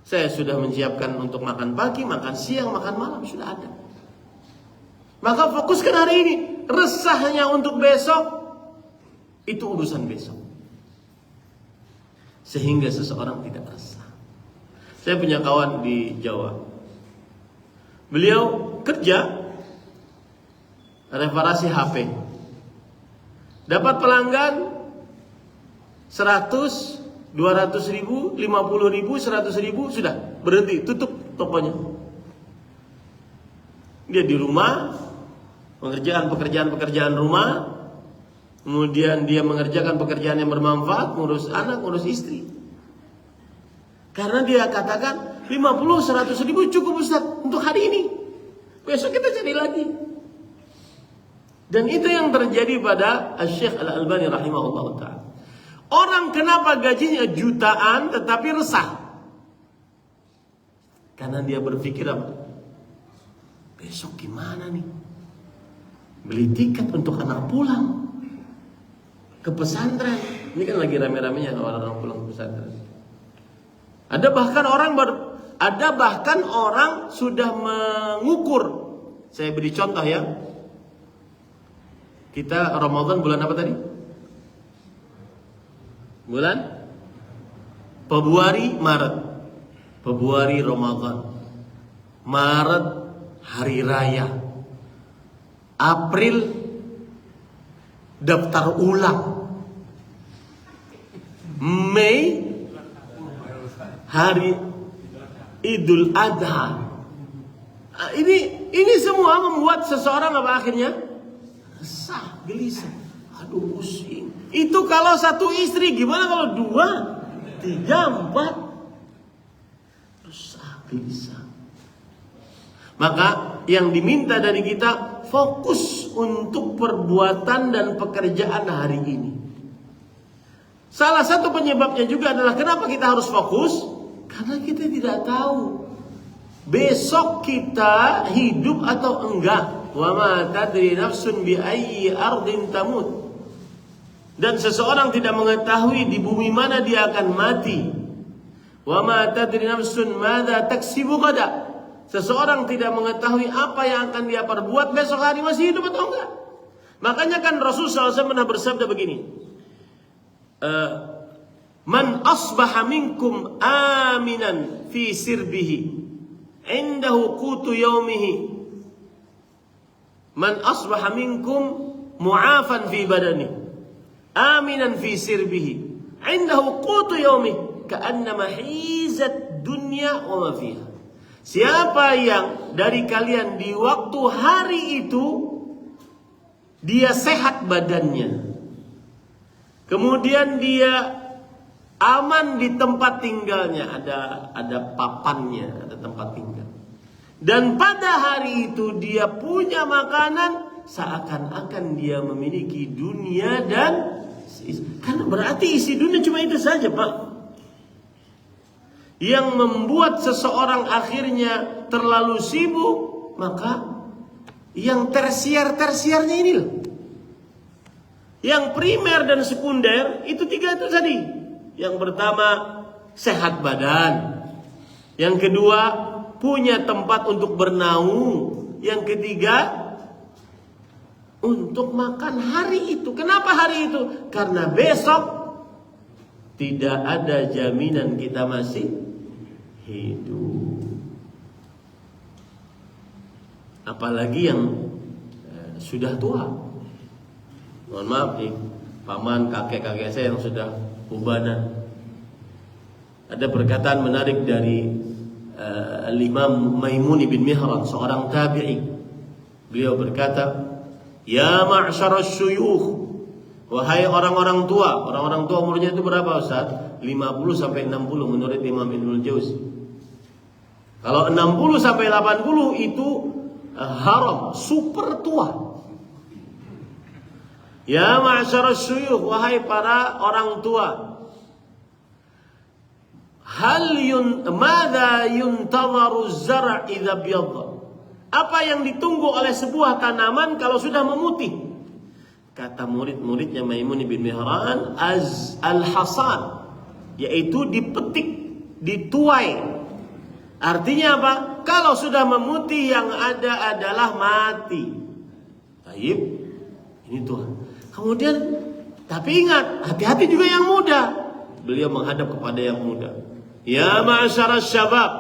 [SPEAKER 1] Saya sudah menyiapkan untuk makan pagi, makan siang, makan malam sudah ada. Maka fokuskan hari ini. Resahnya untuk besok itu urusan besok. Sehingga seseorang tidak resah. Saya punya kawan di Jawa. Beliau kerja reparasi HP. Dapat pelanggan 100, 200.000, 50.000, 100.000 sudah berhenti, tutup tokonya. Dia di rumah mengerjakan pekerjaan rumah, kemudian dia mengerjakan pekerjaan yang bermanfaat, ngurus anak, ngurus istri. Karena dia katakan 50-100.000 cukup Ustaz untuk hari ini. Besok kita cari lagi. Dan itu yang terjadi pada Syekh Al-Albani rahimahullah ta'ala. Orang kenapa gajinya jutaan tetapi resah? Karena dia berpikir apa? Besok gimana nih? Beli tiket untuk anak pulang ke pesantren. Ini kan lagi rame-ramenya orang-orang pulang ke pesantren. Ada bahkan orang sudah mengukur. Saya beri contoh ya. Kita Ramadan bulan apa tadi? Bulan Februari, Maret. Februari Ramadan. Maret hari raya. April daftar ulang. Mei hari Idul Adha. Ini semua membuat seseorang apa akhirnya? Resah, gelisah. Aduh pusing. Itu kalau satu istri, gimana kalau 2, 3, 4? Resah, gelisah. Maka yang diminta dari kita fokus untuk perbuatan dan pekerjaan hari ini. Salah satu penyebabnya juga adalah kenapa kita harus fokus? Karena kita tidak tahu besok kita hidup atau enggak. Wa ma tadri nafsun bi ayyi ardin tamut. Dan seseorang tidak mengetahui di bumi mana dia akan mati. Wa ma tadri nafsun madza taksibu ghadan. Seseorang tidak mengetahui apa yang akan dia perbuat besok hari, masih hidup atau enggak. Makanya kan Rasulullah SAW pernah bersabda begini, man asbaha minkum aminan fi sirbihi indahu qutu yaumihi, man asbaha minkum mu'afan fi badani aminan fi sirbihi indahu qutu yaumihi ka'annama hizat dunya wa ma fiha. Siapa yang dari kalian di waktu hari itu dia sehat badannya, kemudian dia aman di tempat tinggalnya, ada papannya, ada tempat tinggal. Dan pada hari itu dia punya makanan, seakan-akan dia memiliki dunia dan kan berarti isi dunia cuma itu saja, Pak. Yang membuat seseorang akhirnya terlalu sibuk, maka yang tersier-tersiernya ini loh. Yang primer dan sekunder itu 3 itu tadi. Yang pertama, sehat badan. Yang kedua, punya tempat untuk bernaung. Yang ketiga, untuk makan hari itu. Kenapa hari itu? Karena besok tidak ada jaminan kita masih hidup. Apalagi yang sudah tua. Mohon maaf nih, paman kakek-kakek saya yang sudah ubanan. Ada perkataan menarik dari Imam Maimun bin Mihran, seorang tabi'i. Beliau berkata, "Ya ma'syarasy syuyukh, wahai orang-orang tua." Orang-orang tua umurnya itu berapa, Ustaz? 50 sampai 60 menurut Imam Ibnul Jauzi. Kalau 60 sampai 80 itu haram, super tua. Ya ma'syarasy syuyukh, wahai para orang tua. Madza yuntadharu az-zar' idza biyadha? Apa yang ditunggu oleh sebuah tanaman kalau sudah memutih? Kata murid-muridnya Maimun bin Mihran, al-hasan, yaitu dipetik, dituai. Artinya apa? Kalau sudah memutih yang ada adalah mati. Baik, ini Tuhan. Kemudian, tapi ingat, hati-hati juga yang muda. Beliau menghadap kepada yang muda. Ya ma'syarasy syabab,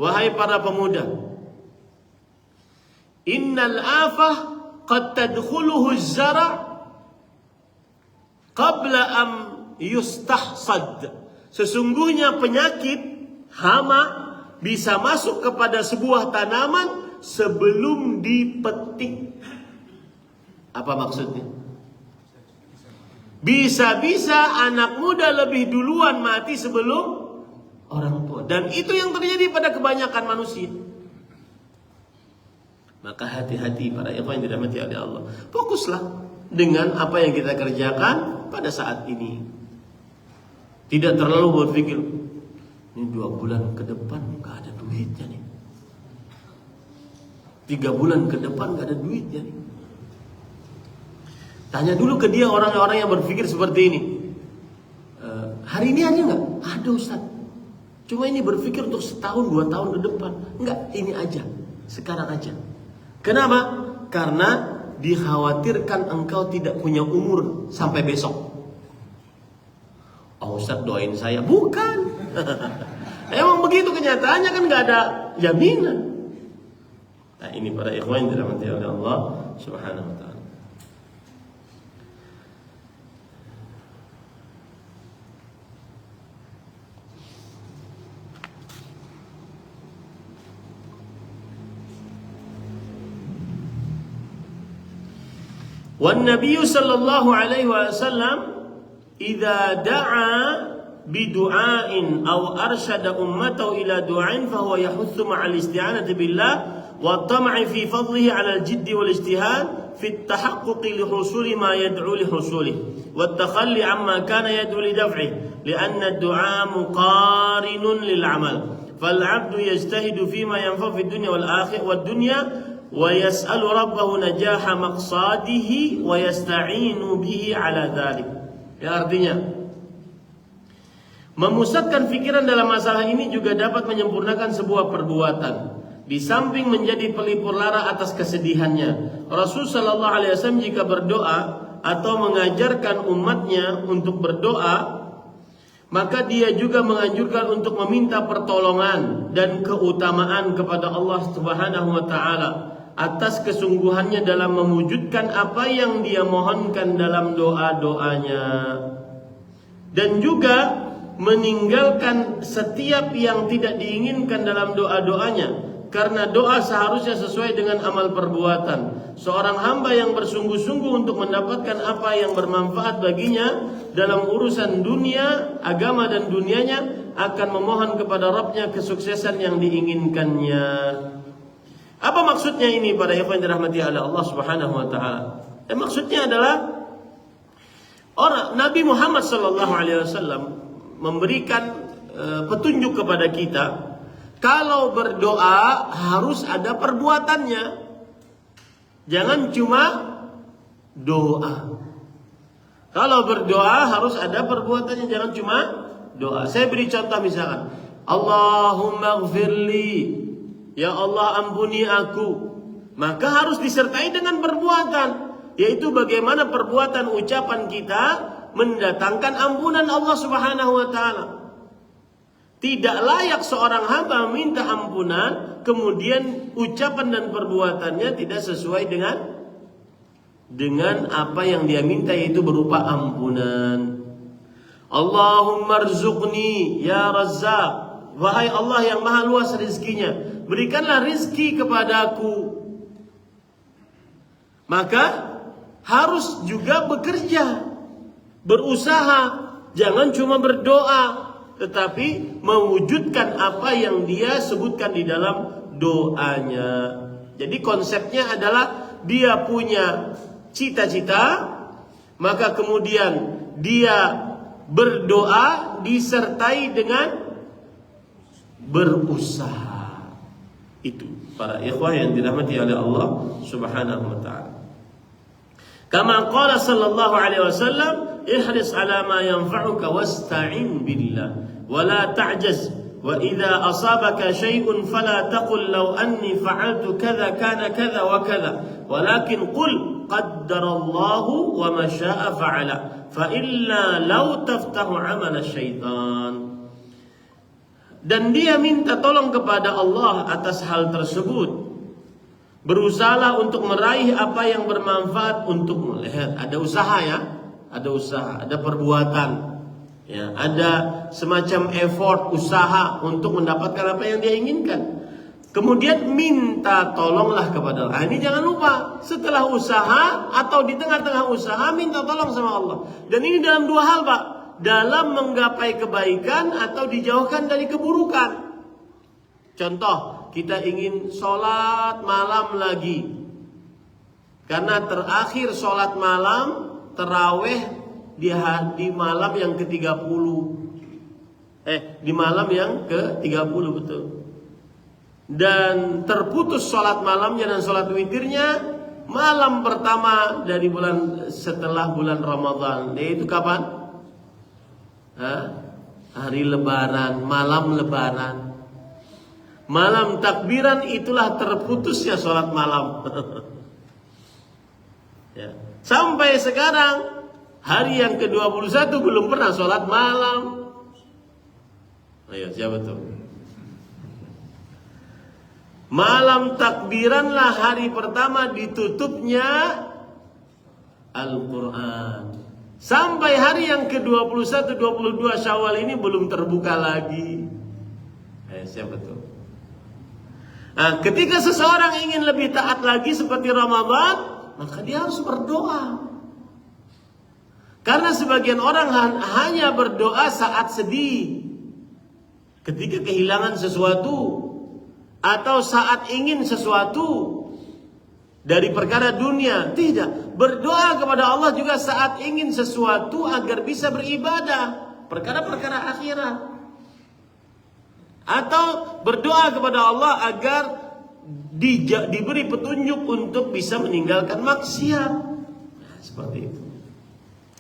[SPEAKER 1] wahai para pemuda. Innal afah qad tadkhuluhu az-zara' qabla am yustahsad. Sesungguhnya penyakit hama bisa masuk kepada sebuah tanaman sebelum dipetik. Apa maksudnya? Bisa-bisa anak muda lebih duluan mati sebelum orang tua. Dan itu yang terjadi pada kebanyakan manusia. Maka hati-hati para ikhwan yang dirahmati oleh Allah. Fokuslah dengan apa yang kita kerjakan pada saat ini. Tidak terlalu berpikir, ini 2 bulan ke depan gak ada duitnya nih. 3 bulan ke depan gak ada duitnya nih. Tanya dulu ke dia orang-orang yang berpikir seperti ini. Hari ini ada gak? Ada, Ustaz. Cuma ini berpikir untuk 1 tahun 2 tahun ke depan. Enggak, ini aja. Sekarang aja. Kenapa? Karena dikhawatirkan engkau tidak punya umur sampai besok. Oh, Ustaz doain saya. Bukan. Emang begitu kenyataannya, kan gak ada jaminan. Nah, ini para ikhwan yang dirahmati oleh Allah Subhanahu wa ta'ala. والنبي صلى الله عليه وسلم إذا دعا بدعاء أو أرشد أمته إلى دعاء فهو يحث مع الاستعانة بالله والطمع في فضله على الجد والاجتهاد في التحقق لحصول ما يدعو لحصوله والتخلي عما كان يدعو لدفعه لأن الدعاء مقارن للعمل fal 'abdu yajtahidu fima yanfa'u fid dunya wal akhirah wad dunya wa yas'alu rabbahu najaha maqsadihi wa yasta'inu bihi 'ala dzalik. Ya, artinya memusatkan pikiran dalam masalah ini juga dapat menyempurnakan sebuah perbuatan. Di samping menjadi pelipur lara atas kesedihannya, Rasul sallallahu alaihi wasallam jika berdoa atau mengajarkan umatnya untuk berdoa, maka dia juga menganjurkan untuk meminta pertolongan dan keutamaan kepada Allah Subhanahu wa taala atas kesungguhannya dalam mewujudkan apa yang dia mohonkan dalam doa-doanya, dan juga meninggalkan setiap yang tidak diinginkan dalam doa-doanya. Karena doa seharusnya sesuai dengan amal perbuatan. Seorang hamba yang bersungguh-sungguh untuk mendapatkan apa yang bermanfaat baginya dalam urusan dunia, agama dan dunianya, akan memohon kepada Rabbnya kesuksesan yang diinginkannya. Apa maksudnya ini para ikhwan yang dirahmati oleh Allah Subhanahu wa taala? Maksudnya adalah Nabi Muhammad sallallahu alaihi wasallam memberikan petunjuk kepada kita. Kalau berdoa harus ada perbuatannya. Jangan cuma doa. Kalau berdoa harus ada perbuatannya, jangan cuma doa. Saya beri contoh misalkan, Allahumma gfirli, ya Allah ampuni aku. Maka harus disertai dengan perbuatan, yaitu bagaimana perbuatan ucapan kita mendatangkan ampunan Allah Subhanahu wa taala. Tidak layak seorang hamba minta ampunan kemudian ucapan dan perbuatannya tidak sesuai dengan apa yang dia minta, yaitu berupa ampunan. Allahumma rzuqni ya Razzaq, wahai Allah yang maha luas rizkinya, berikanlah rizki kepadaku. Maka harus juga bekerja, berusaha, jangan cuma berdoa tetapi mewujudkan apa yang dia sebutkan di dalam doanya. Jadi konsepnya adalah dia punya cita-cita, maka kemudian dia berdoa disertai dengan berusaha. Itu para ikhwah yang dirahmati oleh Allah Subhanahu wa taala. Kama qala sallallahu alaihi wasallam, ihris ala ma yanfa'uka wasta'in billah wa la ta'jaz wa idza asabaka shay'un fala taqul law anni fa'altu kadza kana kadza wa kadza walakin qul qaddarallahu wa ma syaa fa'ala fa illa law taftahu 'amala syaitan. Dan dia minta tolong kepada Allah atas hal tersebut. Berusahalah untuk meraih apa yang bermanfaat untukmu. Lihat, ada usaha ya, ada usaha, ada perbuatan, ya, ada semacam effort, usaha untuk mendapatkan apa yang dia inginkan. Kemudian minta tolonglah kepada Allah. Ini jangan lupa, setelah usaha atau di tengah-tengah usaha minta tolong sama Allah. Dan ini dalam dua hal, Pak, dalam menggapai kebaikan atau dijauhkan dari keburukan. Contoh, kita ingin sholat malam lagi, karena terakhir sholat malam terawih di malam yang ke-30. Di malam yang ke-30 betul. Dan terputus sholat malamnya dan sholat witirnya malam pertama dari bulan setelah bulan Ramadan. Yaitu kapan? Hari Lebaran, malam Lebaran. Malam takbiran itulah terputusnya sholat malam. Ya. Sampai sekarang hari yang ke-21 belum pernah sholat malam. Ayo, siapa tuh? Malam takbiranlah hari pertama ditutupnya Al-Quran. Sampai hari yang ke-21, 22 Syawal ini belum terbuka lagi. Siapa tuh? Nah, ketika seseorang ingin lebih taat lagi seperti Ramadan, maka dia harus berdoa. Karena sebagian orang hanya berdoa saat sedih, ketika kehilangan sesuatu, atau saat ingin sesuatu dari perkara dunia. Tidak, berdoa kepada Allah juga saat ingin sesuatu agar bisa beribadah, perkara-perkara akhirat. Atau berdoa kepada Allah agar diberi petunjuk untuk bisa meninggalkan maksiat. Nah, seperti itu.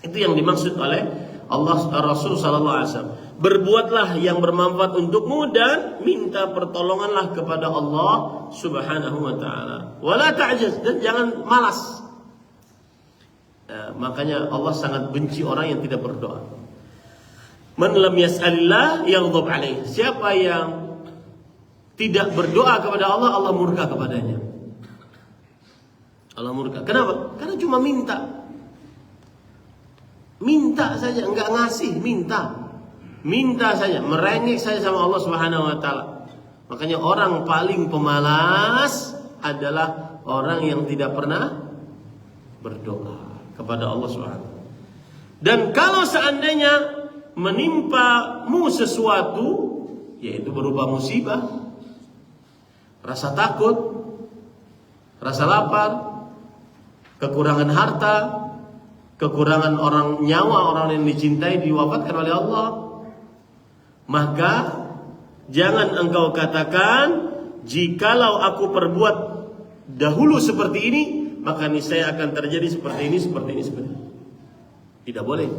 [SPEAKER 1] Itu yang dimaksud oleh Allah Rasul sallallahu alaihi wasallam. Berbuatlah yang bermanfaat untukmu dan minta pertolonganlah kepada Allah Subhanahu wa taala. Wala ta'jaz, dan jangan malas. Makanya Allah sangat benci orang yang tidak berdoa. Man lam yas'alillah yaghdab alaih. Siapa yang tidak berdoa kepada Allah, Allah murka kepadanya. Allah murka. Kenapa? Karena cuma minta. Minta saja, enggak ngasih, minta. Minta saja, merengek saja sama Allah Subhanahu wa taala. Makanya orang paling pemalas adalah orang yang tidak pernah berdoa kepada Allah Subhanahu. Dan kalau seandainya menimpamu sesuatu, yaitu berupa musibah, rasa takut, rasa lapar, kekurangan harta, kekurangan orang nyawa, orang yang dicintai diwafatkan oleh Allah, maka jangan engkau katakan, jikalau aku perbuat dahulu seperti ini, maka niscaya akan terjadi seperti ini, seperti ini, seperti ini. Tidak boleh.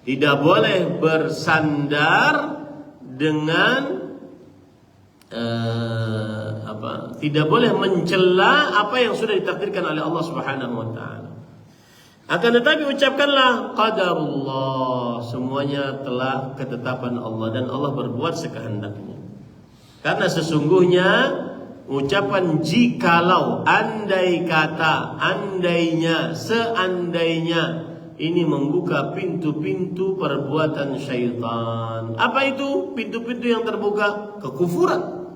[SPEAKER 1] Tidak boleh bersandar dengan tidak boleh mencela apa yang sudah ditakdirkan oleh Allah Subhanahu wa taala. Akan tetapi ucapkanlah qadarullah, semuanya telah ketetapan Allah dan Allah berbuat sekehendaknya. Karena sesungguhnya ucapan jikalau, andai kata, andainya, seandainya, ini membuka pintu-pintu perbuatan syaitan. Apa itu pintu-pintu yang terbuka? Kekufuran,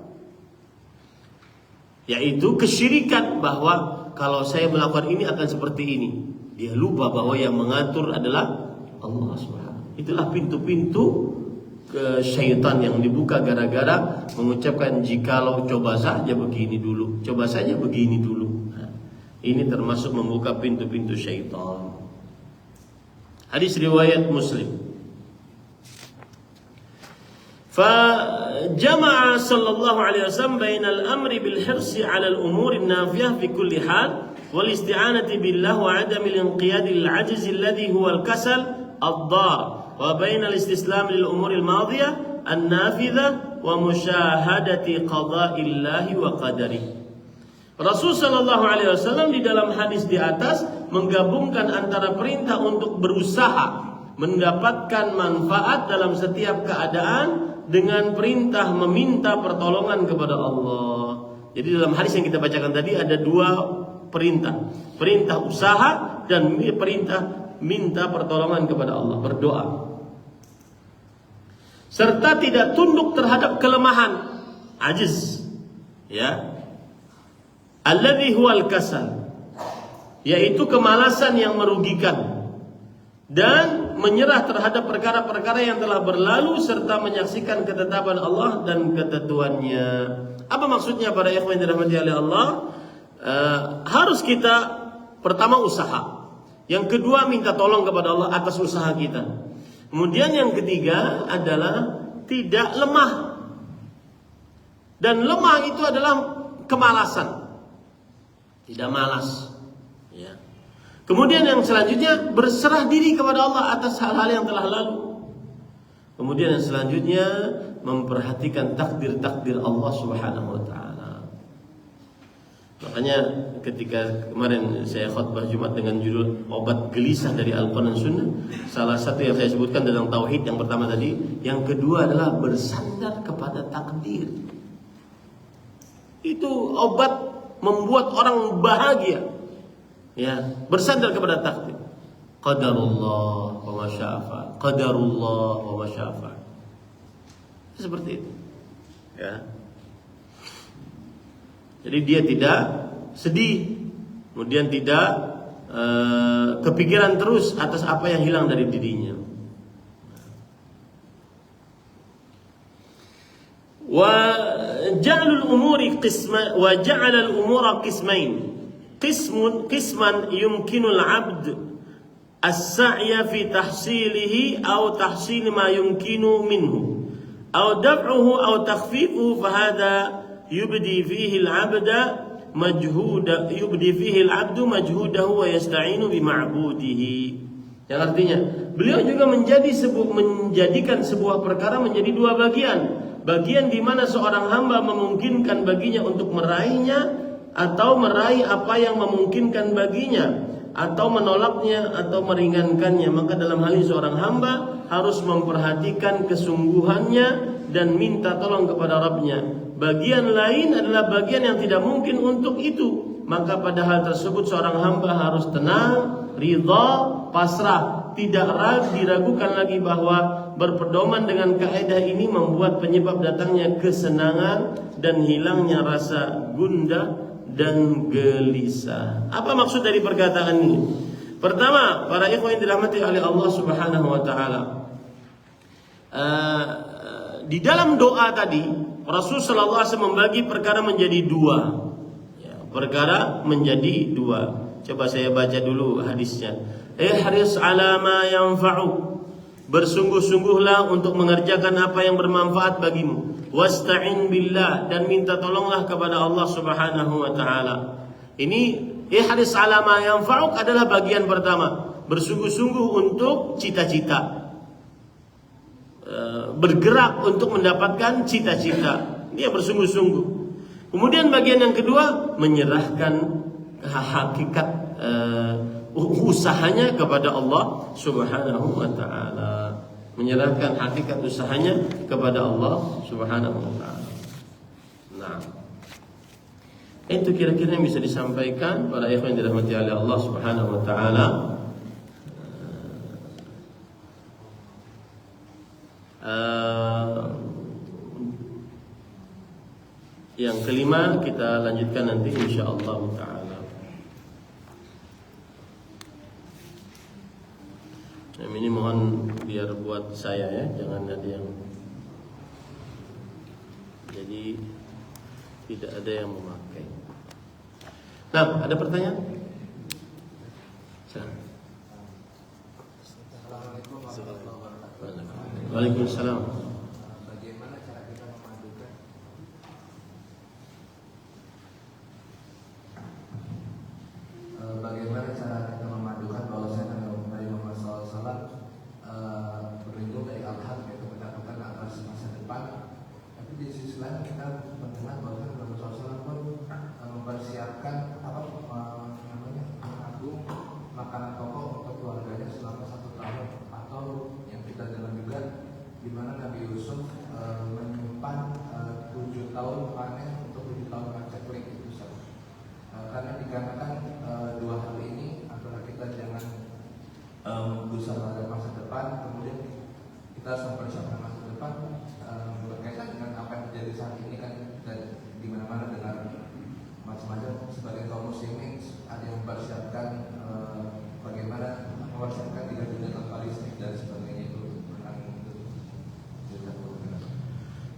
[SPEAKER 1] yaitu kesyirikan, bahwa kalau saya melakukan ini akan seperti ini. Dia lupa bahwa yang mengatur adalah Allah SWT. Itulah pintu-pintu syaitan yang dibuka gara-gara mengucapkan jikalau, coba saja begini dulu, coba saja begini dulu. Nah, ini termasuk membuka pintu-pintu syaitan. Hadis riwayat Muslim. فجمع صلى الله عليه وسلم بين الأمر بالحرص على الأمور النافية في كل حال والاستعانة بالله وعدم الانقياد للعجز الذي هو الكسل الضار وبين الاستسلام للأمور الماضية النافذة ومشاهدة قضاء الله وقدره. Rasul sallallahu alaihi wasallam di dalam hadis di atas menggabungkan antara perintah untuk berusaha mendapatkan manfaat dalam setiap keadaan dengan perintah meminta pertolongan kepada Allah. Jadi dalam hadis yang kita bacakan tadi ada dua perintah. Perintah usaha dan perintah minta pertolongan kepada Allah, berdoa. Serta tidak tunduk terhadap kelemahan, ajiz. Ya. Alladhi huwal kasal, yaitu kemalasan yang merugikan, dan menyerah terhadap perkara-perkara yang telah berlalu serta menyaksikan ketetapan Allah dan ketentuannya. Apa maksudnya para ikhwan yang dirahmati oleh Allah? Harus kita pertama usaha, yang kedua minta tolong kepada Allah atas usaha kita, kemudian yang ketiga adalah tidak lemah. Dan lemah itu adalah kemalasan. Tidak malas, ya. Kemudian yang selanjutnya berserah diri kepada Allah atas hal-hal yang telah lalu. Kemudian yang selanjutnya memperhatikan takdir-takdir Allah Subhanahu wa taala. Makanya ketika kemarin saya khutbah Jumat dengan judul obat gelisah dari Al-Quran dan Sunnah, salah satu yang saya sebutkan tentang tauhid yang pertama tadi, yang kedua adalah bersandar kepada takdir. Itu obat membuat orang bahagia, ya, bersandar kepada takdir. Qadarullah wa ma syaa, qadarullah wa ma syaa. Seperti itu, ya. Jadi dia tidak sedih, kemudian tidak kepikiran terus atas apa yang hilang dari dirinya. وجعل الأمور قسمين قسما يمكن العبد السعي في تحصيله أو تحصيل ما يمكن منه Au daf'uhu au takhfifuhu fahadha yubdi fihi al-'abda abdu majhudahu wa yasta'inu bi ma'budihi. Yang artinya beliau juga menjadikan sebuah perkara menjadi dua bagian. Bagian di mana seorang hamba memungkinkan baginya untuk meraihnya atau meraih apa yang memungkinkan baginya, atau menolaknya atau meringankannya. Maka dalam hal ini seorang hamba harus memperhatikan kesungguhannya dan minta tolong kepada Rabbnya. Bagian lain adalah bagian yang tidak mungkin untuk itu. Maka pada hal tersebut seorang hamba harus tenang, ridha, pasrah, tidak diragukan lagi bahwa berpedoman dengan kaidah ini membuat penyebab datangnya kesenangan dan hilangnya rasa gundah dan gelisah. Apa maksud dari perkataan ini? Pertama, para ikhwan yang dirahmati oleh Allah Subhanahu wa taala, di dalam doa tadi Rasul sallallahu alaihi wasallam membagi perkara menjadi dua. Perkara menjadi dua. Coba saya baca dulu hadisnya. Ihris ala ma yanfa'u. Bersungguh-sungguhlah untuk mengerjakan apa yang bermanfaat bagimu. Wasta'in billah, dan minta tolonglah kepada Allah Subhanahu wa taala. Ini ihris ala ma yanfa'uk adalah bagian pertama. Bersungguh-sungguh untuk cita-cita. Bergerak untuk mendapatkan cita-cita. Dia bersungguh-sungguh. Kemudian bagian yang kedua, menyerahkan hakikat usahanya kepada Allah Subhanahu wa taala. Menyerahkan hakikat usahanya kepada Allah Subhanahu wa taala. Nah, itu kira-kira yang bisa disampaikan para ikhwan yang dirahmati oleh Allah Subhanahu wa taala. Yang kelima kita lanjutkan nanti insyaallah taala. Ini mohon biar buat saya ya, jangan ada yang, jadi tidak ada yang memakai. Nah, ada pertanyaan? Waalaikumsalam.
[SPEAKER 2] Bagaimana cara kita memadukan? Bagaimana cara kita memadukan bahwasanya Nabi Muhammad SAW berlindung dari al-haq, yaitu ketakutan atas masa depan. Tapi di sisi lain kita mendengar bahwa Nabi SAW pun mempersiapkan mengagung makanan pokok untuk keluarganya selama 1 tahun, atau yang kita dengar juga di mana Nabi Yusuf menyimpan 7 tahun panen untuk 7 tahun paceklik itu saja. Karena dikarenakan dua hal ini, antara kita jangan berusaha pada masa depan, kemudian kita harus mempersiapkan masa depan, berkaitan dengan apa yang terjadi saat ini kan, dan di mana-mana dengan macam-macam. Sebagai kaum muslimin ada yang mempersiapkan bagaimana mempersiapkan 3 juta tempat listrik dan sebagainya itu.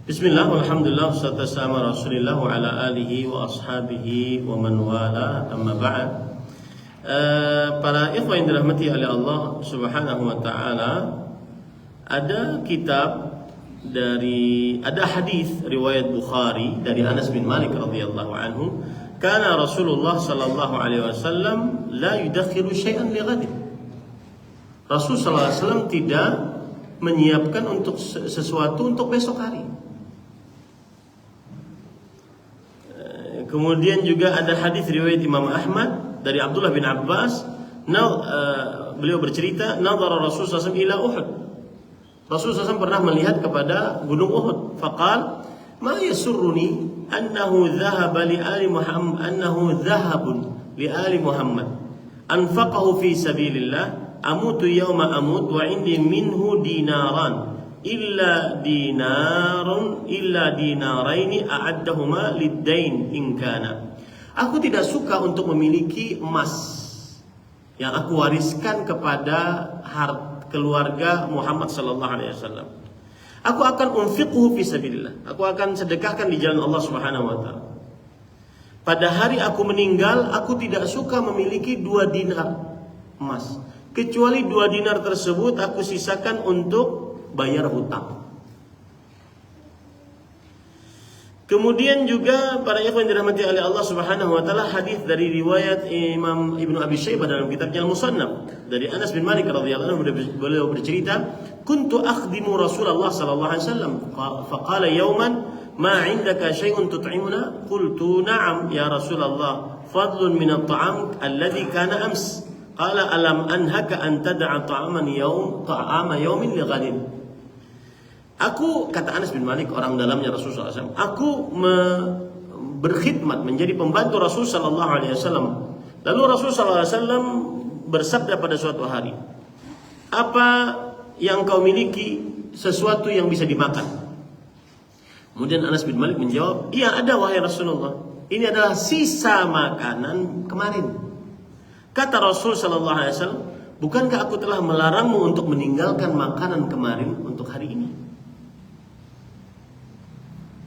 [SPEAKER 1] Bismillah, alhamdulillah, wassalatu wassalamu ala Rasulillah wa ala alihi wa ashabihi wa man wala, amma ba'd. Para ikhwan yang dirahmati oleh Allah Subhanahu wa taala, ada hadis riwayat Bukhari dari Anas bin Malik radhiyallahu anhu, kana Rasulullah sallallahu alaihi wasallam la yudakhiru syai'an li ghadin. Rasul sallallahu alaihi wasallam tidak menyiapkan untuk sesuatu untuk besok hari. Kemudian juga ada hadis riwayat Imam Ahmad dari Abdullah bin Abbas, beliau bercerita, nadhara Rasulullah SAW ila Uhud. Rasulullah SAW pernah melihat kepada gunung Uhud. Faqal, ma yasurruni annahu dhahaba li ali Muhammad, annahu dhahabun li ali Muhammad, anfaqahu fi sabilillah, amutu yawma amut wa indi minhu dinaran illa dinaraini a'addahuma lid-dain in kana. Aku tidak suka untuk memiliki emas yang aku wariskan kepada keluarga Muhammad sallallahu alaihi wasallam. Aku akan unfiqhu fi sabilillah. Aku akan sedekahkan di jalan Allah Subhanahu wa taala. Pada hari aku meninggal, aku tidak suka memiliki 2 dinar emas, kecuali 2 dinar tersebut aku sisakan untuk bayar hutang. Kemudian juga para ikhwan yang dirahmati oleh Allah Subhanahu wa taala, hadis dari riwayat Imam Ibnu Abi Syaibah dalam kitabnya Al-Musannaf dari Anas bin Malik radhiyallahu anhu, beliau bercerita, "Kuntu akhdimu Rasulullah sallallahu alaihi wasallam faqala yawman ma 'indaka syai'un tut'imuna?" Qultu na'am ya Rasulullah, fadlun min at-ta'am alladhi kana ams. Qala alam anhaka an tad'a ta'ama yawmin li ghadin. Aku, kata Anas bin Malik, orang dalamnya Rasulullah SAW, aku berkhidmat menjadi pembantu Rasul Sallallahu Alaihi Wasallam. Lalu Rasul Sallallahu Alaihi Wasallam bersabda pada suatu hari, apa yang kau miliki sesuatu yang bisa dimakan? Kemudian Anas bin Malik menjawab, iya ada wahai Rasulullah, ini adalah sisa makanan kemarin. Kata Rasul Sallallahu Alaihi Wasallam, bukankah aku telah melarangmu untuk meninggalkan makanan kemarin untuk hari ini?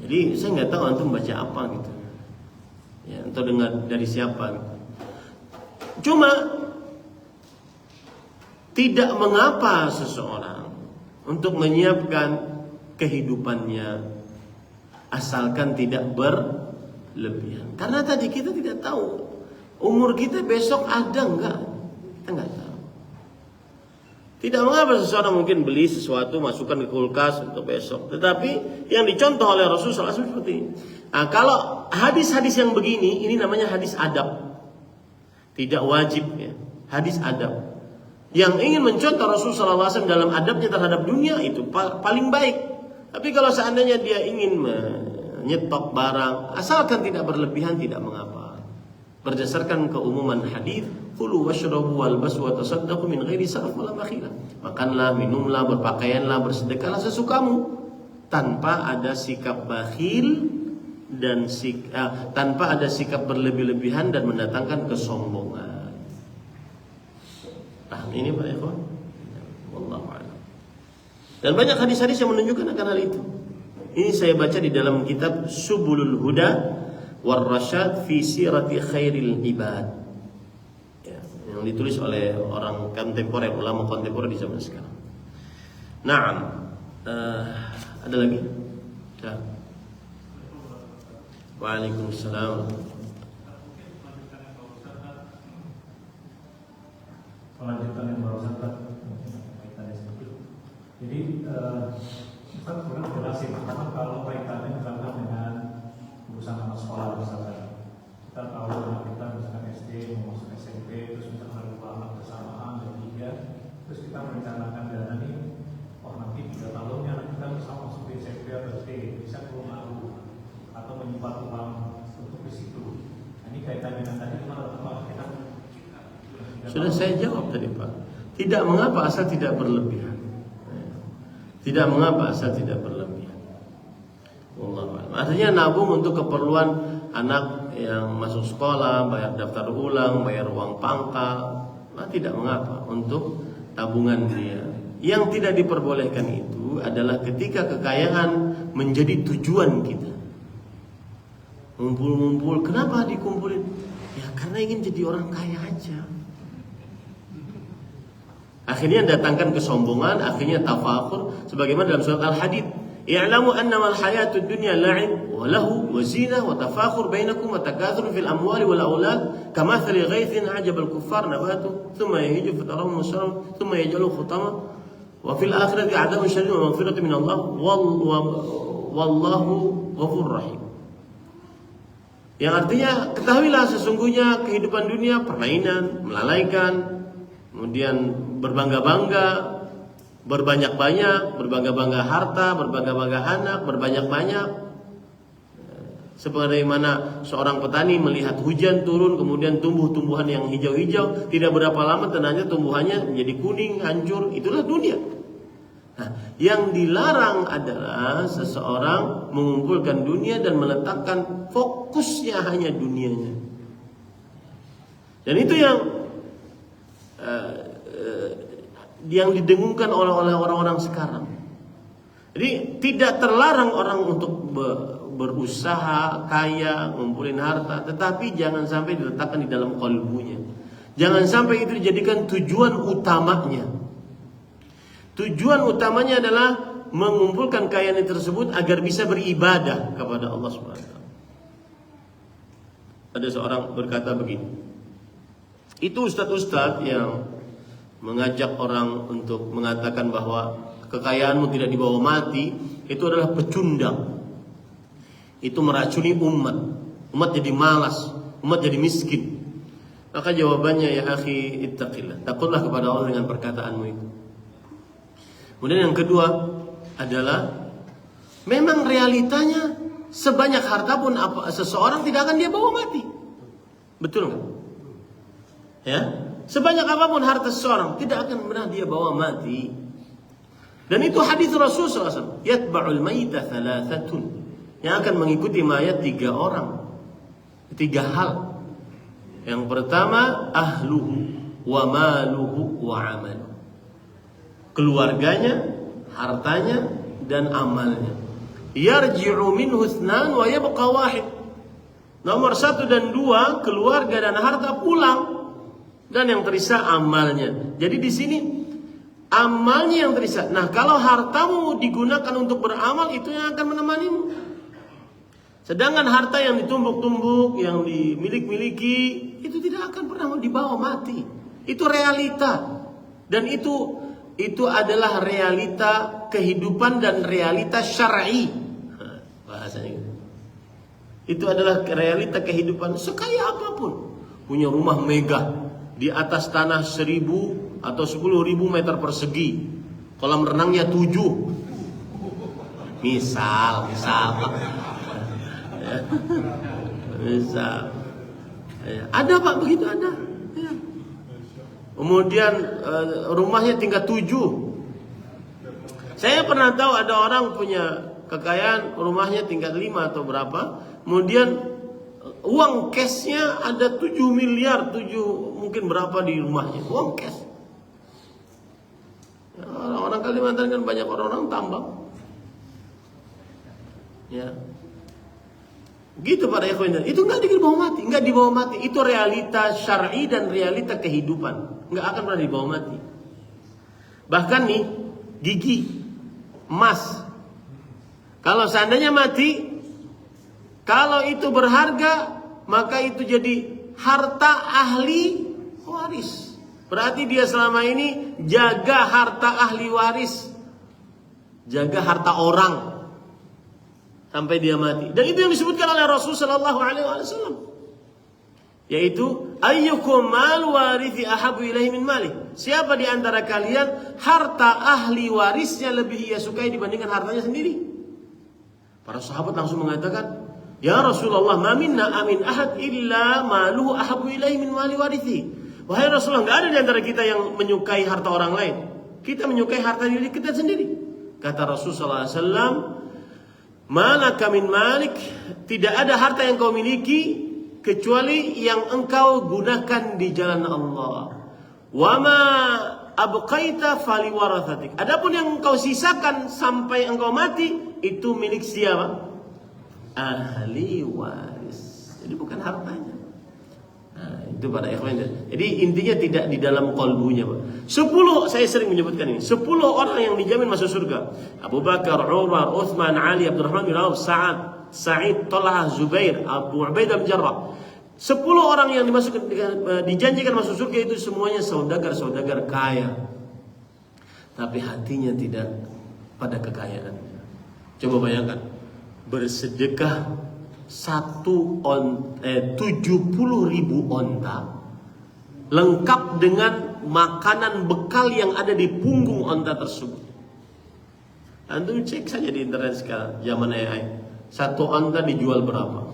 [SPEAKER 1] Jadi saya nggak tahu antum baca apa gitu, ya, atau dengar dari siapa gitu. Cuma tidak mengapa seseorang untuk menyiapkan kehidupannya asalkan tidak berlebihan. Karena tadi kita tidak tahu umur kita besok ada enggak, kita nggak tahu. Tidak mengapa seseorang mungkin beli sesuatu, masukkan ke kulkas untuk besok. Tetapi yang dicontoh oleh Rasulullah SAW seperti ini. Nah, kalau hadis-hadis yang begini, ini namanya hadis adab. Tidak wajib ya, hadis adab. Yang ingin mencontoh Rasulullah SAW dalam adabnya terhadap dunia itu paling baik. Tapi kalau seandainya dia ingin menyetop barang, asalkan tidak berlebihan, tidak mengapa. Berdasarkan keumuman hadis, kulu washrabu walbasu wa tasaddaqu min ghairi sarf wala makhila. Makanlah, minumlah, berpakaianlah, bersedekahlah sesukamu tanpa ada sikap bakhil dan tanpa ada sikap berlebih-lebihan dan mendatangkan kesombongan. Paham ini Pak ikhwan? Wallahu a'lam. Dan banyak hadis-hadis yang menunjukkan akan hal itu. Ini saya baca di dalam kitab Subulul Huda War-Rasyad fi Sirati Khairil Ibad, ya, yang ditulis oleh orang kontemporer, ulama kontemporer di zaman sekarang. Naam, ada lagi? Ya. Waalaikumsalam.
[SPEAKER 3] Melanjutkan yang baru sahabat kaitannya sedikit. Jadi Ustaz kurang jelasin kalau kaitannya misalkan dengan urusan anak sekolah misalkan. Kita tahu anak kita misalkan SD mau masuk SMP, terus misalkan ada 2 anak bersamaan dan 3, terus kita merencanakan dana nih, oh nanti 3 tahunnya anak kita bisa masuk di SMP atau SD, bisa keluar atau menyimpan uang untuk di situ. Nah, ini kaitannya dengan tadi gimana Pak? Kita
[SPEAKER 1] sudah saya jawab tadi Pak. Tidak mengapa asal tidak berlebihan. Tidak mengapa asal tidak berlebihan. Artinya nabung untuk keperluan anak yang masuk sekolah, bayar daftar ulang, bayar uang pangkal, nah, tidak mengapa untuk tabungan dia. Yang tidak diperbolehkan itu adalah ketika kekayaan menjadi tujuan kita. Ngumpul-ngumpul, kenapa dikumpulin? Ya karena ingin jadi orang kaya aja. Akhirnya datangkan kesombongan, akhirnya tafakhur, sebagaimana dalam surat Al-Hadid, i'lamu annama al-hayatud dunya la'ib wa lahu wa zinah wa tafakhur bainakum wa takathur fil amwali wal aulad kamathali ghaithin a'jaba al-kuffar nabatu thumma yahiju fatarahu musarram thumma yaj'alu khutama wa fil akhirati 'adabun syadid wa maghfiratun min Allah wallahu ghafurur rahim. Yang artinya ketahuilah sesungguhnya kehidupan dunia permainan, melalaikan, kemudian berbangga-bangga, berbanyak-banyak, berbangga-bangga harta, berbangga-bangga anak, berbanyak-banyak. Sebagaimana seorang petani melihat hujan turun, kemudian tumbuh tumbuhan yang hijau-hijau, tidak berapa lama ternyata tumbuhannya menjadi kuning, hancur. Itulah dunia. Nah, yang dilarang adalah seseorang mengumpulkan dunia dan meletakkan fokusnya hanya dunianya. Dan itu yang didengungkan oleh orang-orang sekarang. Jadi tidak terlarang orang untuk berusaha kaya, ngumpulin harta, tetapi jangan sampai diletakkan di dalam qalbunya. Jangan sampai itu dijadikan tujuan utamanya. Tujuan utamanya adalah mengumpulkan kekayaan tersebut agar bisa beribadah kepada Allah Subhanahu wa taala. Ada seorang berkata begini, itu ustadz-ustadz yang mengajak orang untuk mengatakan bahwa kekayaanmu tidak dibawa mati, itu adalah pecundang. Itu meracuni umat. Umat jadi malas, umat jadi miskin. Maka jawabannya, ya akhi, ittaqillah, takutlah kepada Allah dengan perkataanmu itu. Kemudian yang kedua adalah memang realitanya sebanyak harta pun seseorang tidak akan dia bawa mati. Betul nggak? Ya, sebanyak apapun harta seseorang tidak akan pernah dia bawa mati. Dan itu hadis Rasul SAW. Yatba'ul mayta thalathatun. Yang akan mengikuti mayat 3 orang. 3 hal. Yang pertama, ahluhu wa maluhu wa amaluhu. Keluarganya, hartanya, dan amalnya. Yarji'u minhu ithnan wa yabqa wahid. Nomor 1 dan 2, keluarga dan harta pulang, dan yang tersisa amalnya. Jadi di sini amalnya yang tersisa. Nah, kalau hartamu digunakan untuk beramal, itu yang akan menemanimu. Sedangkan harta yang ditumbuk-tumbuk, yang dimiliki, itu tidak akan pernah dibawa mati. Itu realita. Dan itu adalah realita kehidupan dan realita syar'i. Bahasanya gitu. Itu adalah realita kehidupan sekaya apapun. Punya rumah megah di atas tanah 1.000 atau 10.000 meter persegi. Kolam renangnya 7. Misal. Misal. Ada Pak, begitu ada. Ya. Kemudian rumahnya tingkat 7. Saya pernah tahu ada orang punya kekayaan rumahnya tingkat 5 atau berapa. Kemudian uang cashnya ada 7 miliar, 7 mungkin berapa di rumahnya. Uang cash. Ya, orang Kalimantan kan banyak orang tambang. Ya. Gitu para ikhwan. Itu enggak dibawa mati, Itu realita syar'i dan realita kehidupan. Enggak akan pernah dibawa mati. Bahkan nih, gigi, emas. Kalau seandainya mati, kalau itu berharga, maka itu jadi harta ahli waris. Berarti dia selama ini jaga harta ahli waris. Jaga harta orang sampai dia mati. Dan itu yang disebutkan oleh Rasul sallallahu alaihi wasallam. Yaitu ayyukum mal warithi ahabu ilaihi min mali. Siapa di antara kalian harta ahli warisnya lebih ia sukai dibandingkan hartanya sendiri? Para sahabat langsung mengatakan, "Ya Rasulullah, ma minna amin ahad illa maluhu ahabu ilaihi min mali warithi." Wahai Rasulullah, enggak ada di antara kita yang menyukai harta orang lain. Kita menyukai harta diri kita sendiri. Kata Rasul sallallahu alaihi wasallam, "Malaka min malik." Tidak ada harta yang kau miliki kecuali yang engkau gunakan di jalan Allah. Wa ma abqaita fali warathatik. Adapun yang engkau sisakan sampai engkau mati, itu milik siapa? Ahli waris. Jadi bukan hartanya. Nah, itu pada ikhwan. Jadi intinya tidak di dalam qalbunya, Pak. 10, saya sering menyebutkan ini. 10 orang yang dijamin masuk surga. Abu Bakar, Umar, Uthman, Ali, Abdurrahman bin Auf, Sa'id, Talha, Zubair, Abu Ubaidah bin Jarrah. 10 orang yang dijanjikan masuk surga itu semuanya saudagar kaya. Tapi hatinya tidak pada kekayaan. Coba bayangkan, bersedekah 70.000 onta, lengkap dengan makanan bekal yang ada di punggung onta tersebut. Antum cek saja di internet sekarang, zaman AI. 1 onta dijual berapa?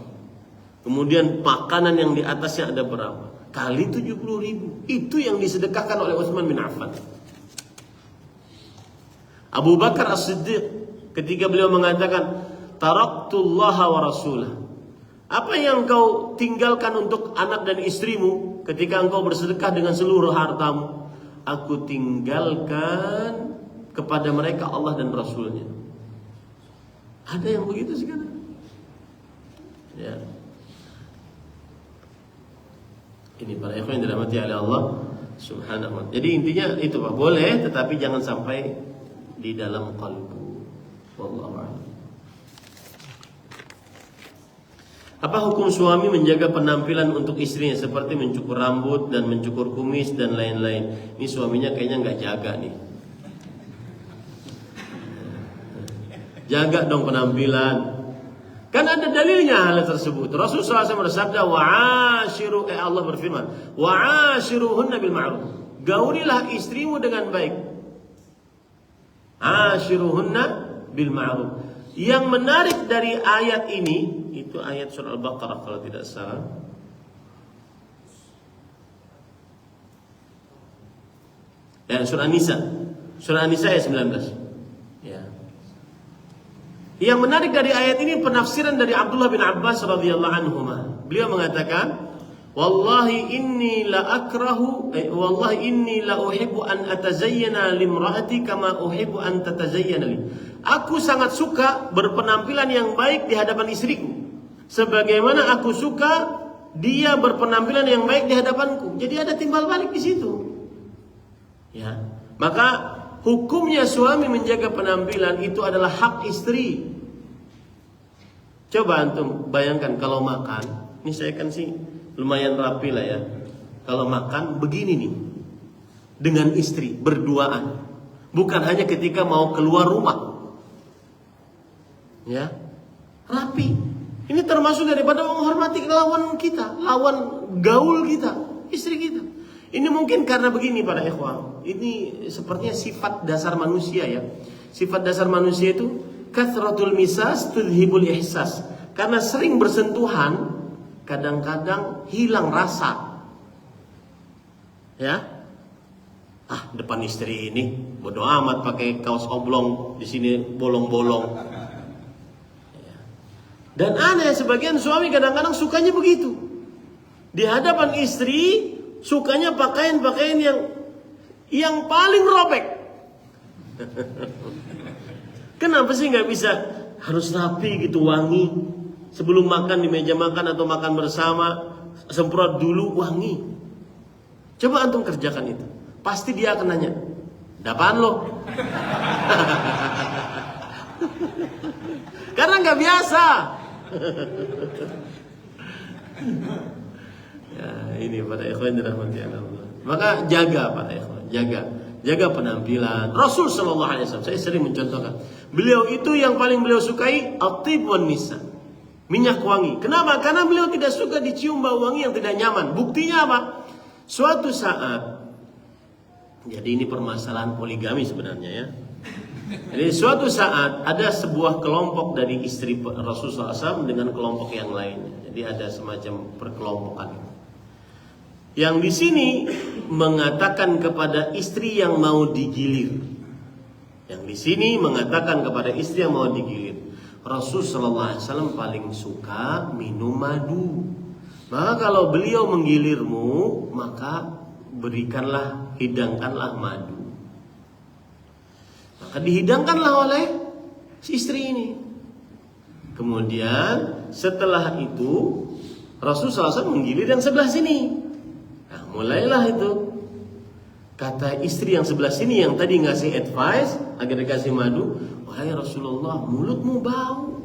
[SPEAKER 1] Kemudian makanan yang di atasnya ada berapa? Kali 70.000. Itu yang disedekahkan oleh Utsman bin Affan. Abu Bakar As-Siddiq ketika beliau mengatakan, "Taraktullaha wa rasulah." Apa yang engkau tinggalkan untuk anak dan istrimu ketika engkau bersedekah dengan seluruh hartamu? Aku tinggalkan kepada mereka Allah dan Rasulnya. Ada yang begitu sekarang? Ya. Ini para ikhwan yang dirahmati oleh Allah Subhanahu wa ta'ala. Jadi intinya itu Pak, boleh tetapi jangan sampai di dalam qalbu. Wallahu a'lam. Apa hukum suami menjaga penampilan untuk istrinya seperti mencukur rambut dan mencukur kumis dan lain-lain? Ini suaminya kayaknya nggak jaga nih. Jaga dong penampilan. Kan ada dalilnya hal tersebut. Rasulullah SAW bersabda, Allah berfirman, wa'ashiruhunna bil ma'ruf. Gaulilah istrimu dengan baik. Ashiruhunna bil ma'ruf. Yang menarik dari ayat ini, itu ayat surah Al-Baqarah kalau tidak salah. Ya, surah An-Nisa. Surah An-Nisa ayat 19. Ya. Yang menarik dari ayat ini penafsiran dari Abdullah bin Abbas radhiyallahu anhuma. Beliau mengatakan, wallahi inni la uhibbu an atazayyana limraati kama uhibbu an tatazayyana li. Aku sangat suka berpenampilan yang baik di hadapan istriku, sebagaimana aku suka dia berpenampilan yang baik di hadapanku. Jadi ada timbal balik di situ. Ya. Maka hukumnya suami menjaga penampilan itu adalah hak istri. Coba antum bayangkan kalau makan, ini saya kan sih lumayan rapi lah ya. Kalau makan begini nih, dengan istri berduaan, bukan hanya ketika mau keluar rumah. Ya, rapi. Ini termasuk daripada menghormati lawan kita, lawan gaul kita, istri kita. Ini mungkin karena begini para ikhwan. Ini sepertinya sifat dasar manusia ya. Sifat dasar manusia itu kathratul misas tudhibul ihsas. Karena sering bersentuhan, kadang-kadang hilang rasa. Ya. Depan istri ini bodo amat pakai kaos oblong, di sini bolong-bolong. Dan aneh, sebagian suami kadang-kadang sukanya begitu. Di hadapan istri sukanya pakaian-pakaian yang paling robek. Kenapa sih nggak bisa harus rapi gitu, wangi? Sebelum makan di meja makan atau makan bersama, semprot dulu wangi. Coba antum kerjakan itu. Pasti dia akan nanya, "Dapaan lo?" Karena nggak biasa. Ya, ini para ikhwan dirahmati Allah. Maka jaga para ikhwan, jaga penampilan. Rasul sallallahu alaihi wasallam, saya sering mencontohkan. Beliau itu yang paling beliau sukai at-tib wan nisa. Minyak wangi. Kenapa? Karena beliau tidak suka dicium bau wangi yang tidak nyaman. Buktinya apa? Suatu saat, jadi ini permasalahan poligami sebenarnya ya. Jadi suatu saat ada sebuah kelompok dari istri Rasulullah SAW dengan kelompok yang lainnya. Jadi ada semacam perkelompokan. Yang di sini mengatakan kepada istri yang mau digilir. Yang di sini mengatakan kepada istri yang mau digilir. Rasulullah SAW paling suka minum madu. Maka kalau beliau menggilirmu, maka berikanlah, hidangkanlah madu. Maka dihidangkanlah oleh si istri ini. Kemudian setelah itu Rasulullah SAW menggilir yang sebelah sini. Nah, mulailah itu. Kata istri yang sebelah sini yang tadi ngasih advice agar dikasih madu, wahai Rasulullah, mulutmu bau.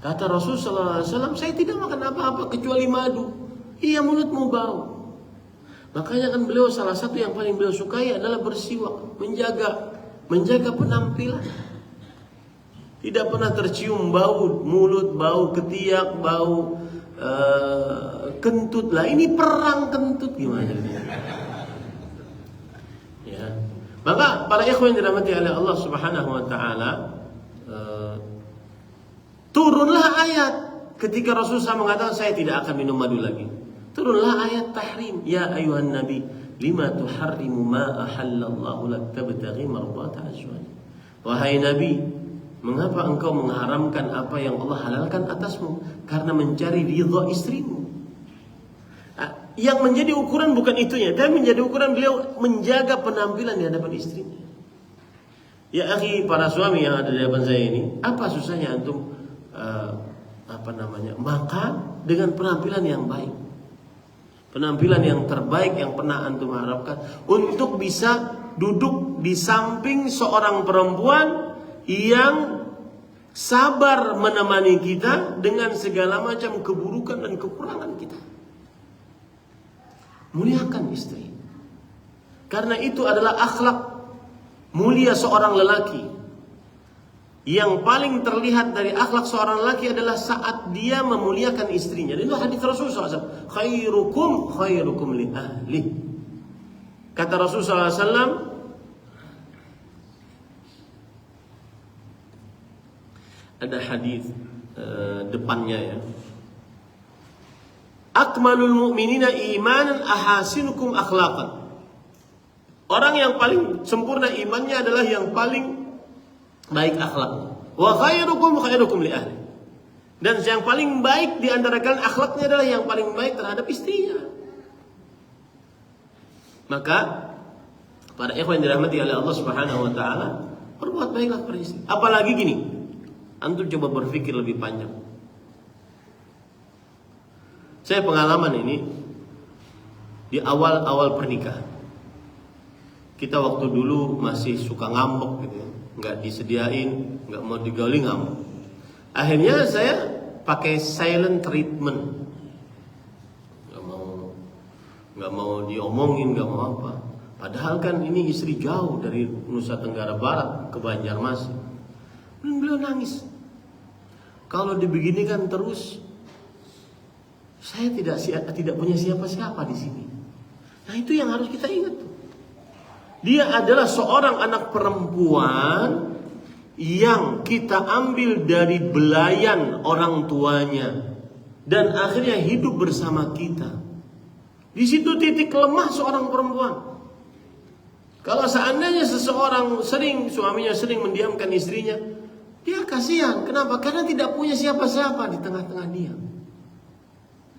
[SPEAKER 1] Kata Rasulullah SAW, saya tidak makan apa-apa kecuali madu. Iya, mulutmu bau. Makanya kan beliau salah satu yang paling beliau sukai adalah bersiwak, menjaga penampilan. Tidak pernah tercium bau mulut, bau ketiak, bau kentut. Lah ini perang kentut gimana dia? Ya. Maka para ikhwan yang dirahmati oleh Allah Subhanahu wa taala, turunlah ayat ketika Rasulullah mengatakan saya tidak akan minum madu lagi. Turunlah ayat tahrim, ya ayuhan nabi, lima tuharrimu ma ahallallahu lak tabtaghi mardata azwaj. Wahai nabi, mengapa engkau mengharamkan apa yang Allah halalkan atasmu? Karena mencari ridha istrimu. Yang menjadi ukuran bukan itunya, tapi menjadi ukuran beliau menjaga penampilan di hadapan istrinya. Ya akhi, para suami yang ada di hadapan saya ini, apa susahnya antum makan dengan penampilan yang baik, penampilan yang terbaik yang pernah antum harapkan, untuk bisa duduk di samping seorang perempuan yang sabar menemani kita dengan segala macam keburukan dan kekurangan kita. Muliakan istri. Karena itu adalah akhlak mulia seorang lelaki. Yang paling terlihat dari akhlak seorang lelaki adalah saat dia memuliakan istrinya. Dan itu hadis Rasulullah SAW. Khairukum li ahli. Kata Rasulullah SAW, ada hadis depannya ya. Akmalul mu'minina imanan ahasinukum akhlaqan. Orang yang paling sempurna imannya adalah yang paling baik akhlaknya. Wa khairukum li ahli. Dan yang paling baik di antara kalian akhlaknya adalah yang paling baik terhadap istrinya. Maka para ikhwan yang dirahmati oleh Allah Subhanahu wa taala, perbuat baiklah kepada istri. Apalagi gini, antum coba berpikir lebih panjang. Saya pengalaman ini di awal-awal pernikahan. Kita waktu dulu masih suka ngambek gitu ya. Nggak disediain, nggak mau digauli ngambek. Akhirnya saya pakai silent treatment. Nggak mau diomongin, nggak mau apa. Padahal kan ini istri jauh dari Nusa Tenggara Barat ke Banjarmasin. Beliau nangis. Kalau dibeginikan terus, saya tidak punya siapa-siapa di sini. Nah itu yang harus kita ingat. Dia adalah seorang anak perempuan yang kita ambil dari belayan orang tuanya dan akhirnya hidup bersama kita. Di situ titik lemah seorang perempuan. Kalau seandainya suaminya sering mendiamkan istrinya, dia kasihan. Kenapa? Karena tidak punya siapa-siapa di tengah-tengah dia.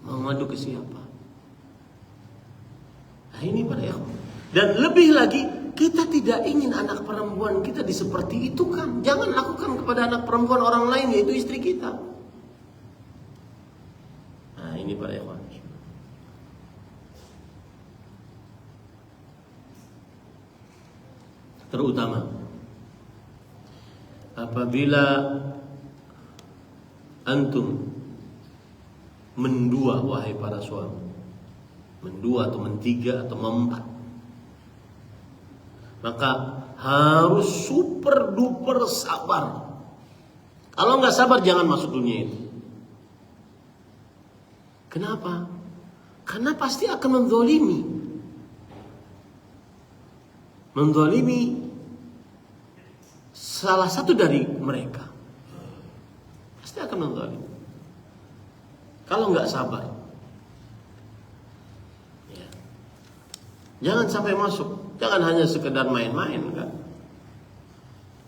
[SPEAKER 1] Mau ngadu ke siapa? Nah ini para ikhwan. Dan lebih lagi, kita tidak ingin anak perempuan kita seperti itu kan. Jangan lakukan kepada anak perempuan orang lain, yaitu istri kita. Nah ini para ikhwan. Terutama apabila antum mendua, wahai para suami, mendua atau mentiga atau mempat, maka harus super duper sabar. Kalau nggak sabar jangan masuk dunia itu. Kenapa? Karena pasti akan mendolimi salah satu dari mereka. Pasti akan mendolimi. Kalau nggak sabar, ya. Jangan sampai masuk. Jangan hanya sekedar main-main kan.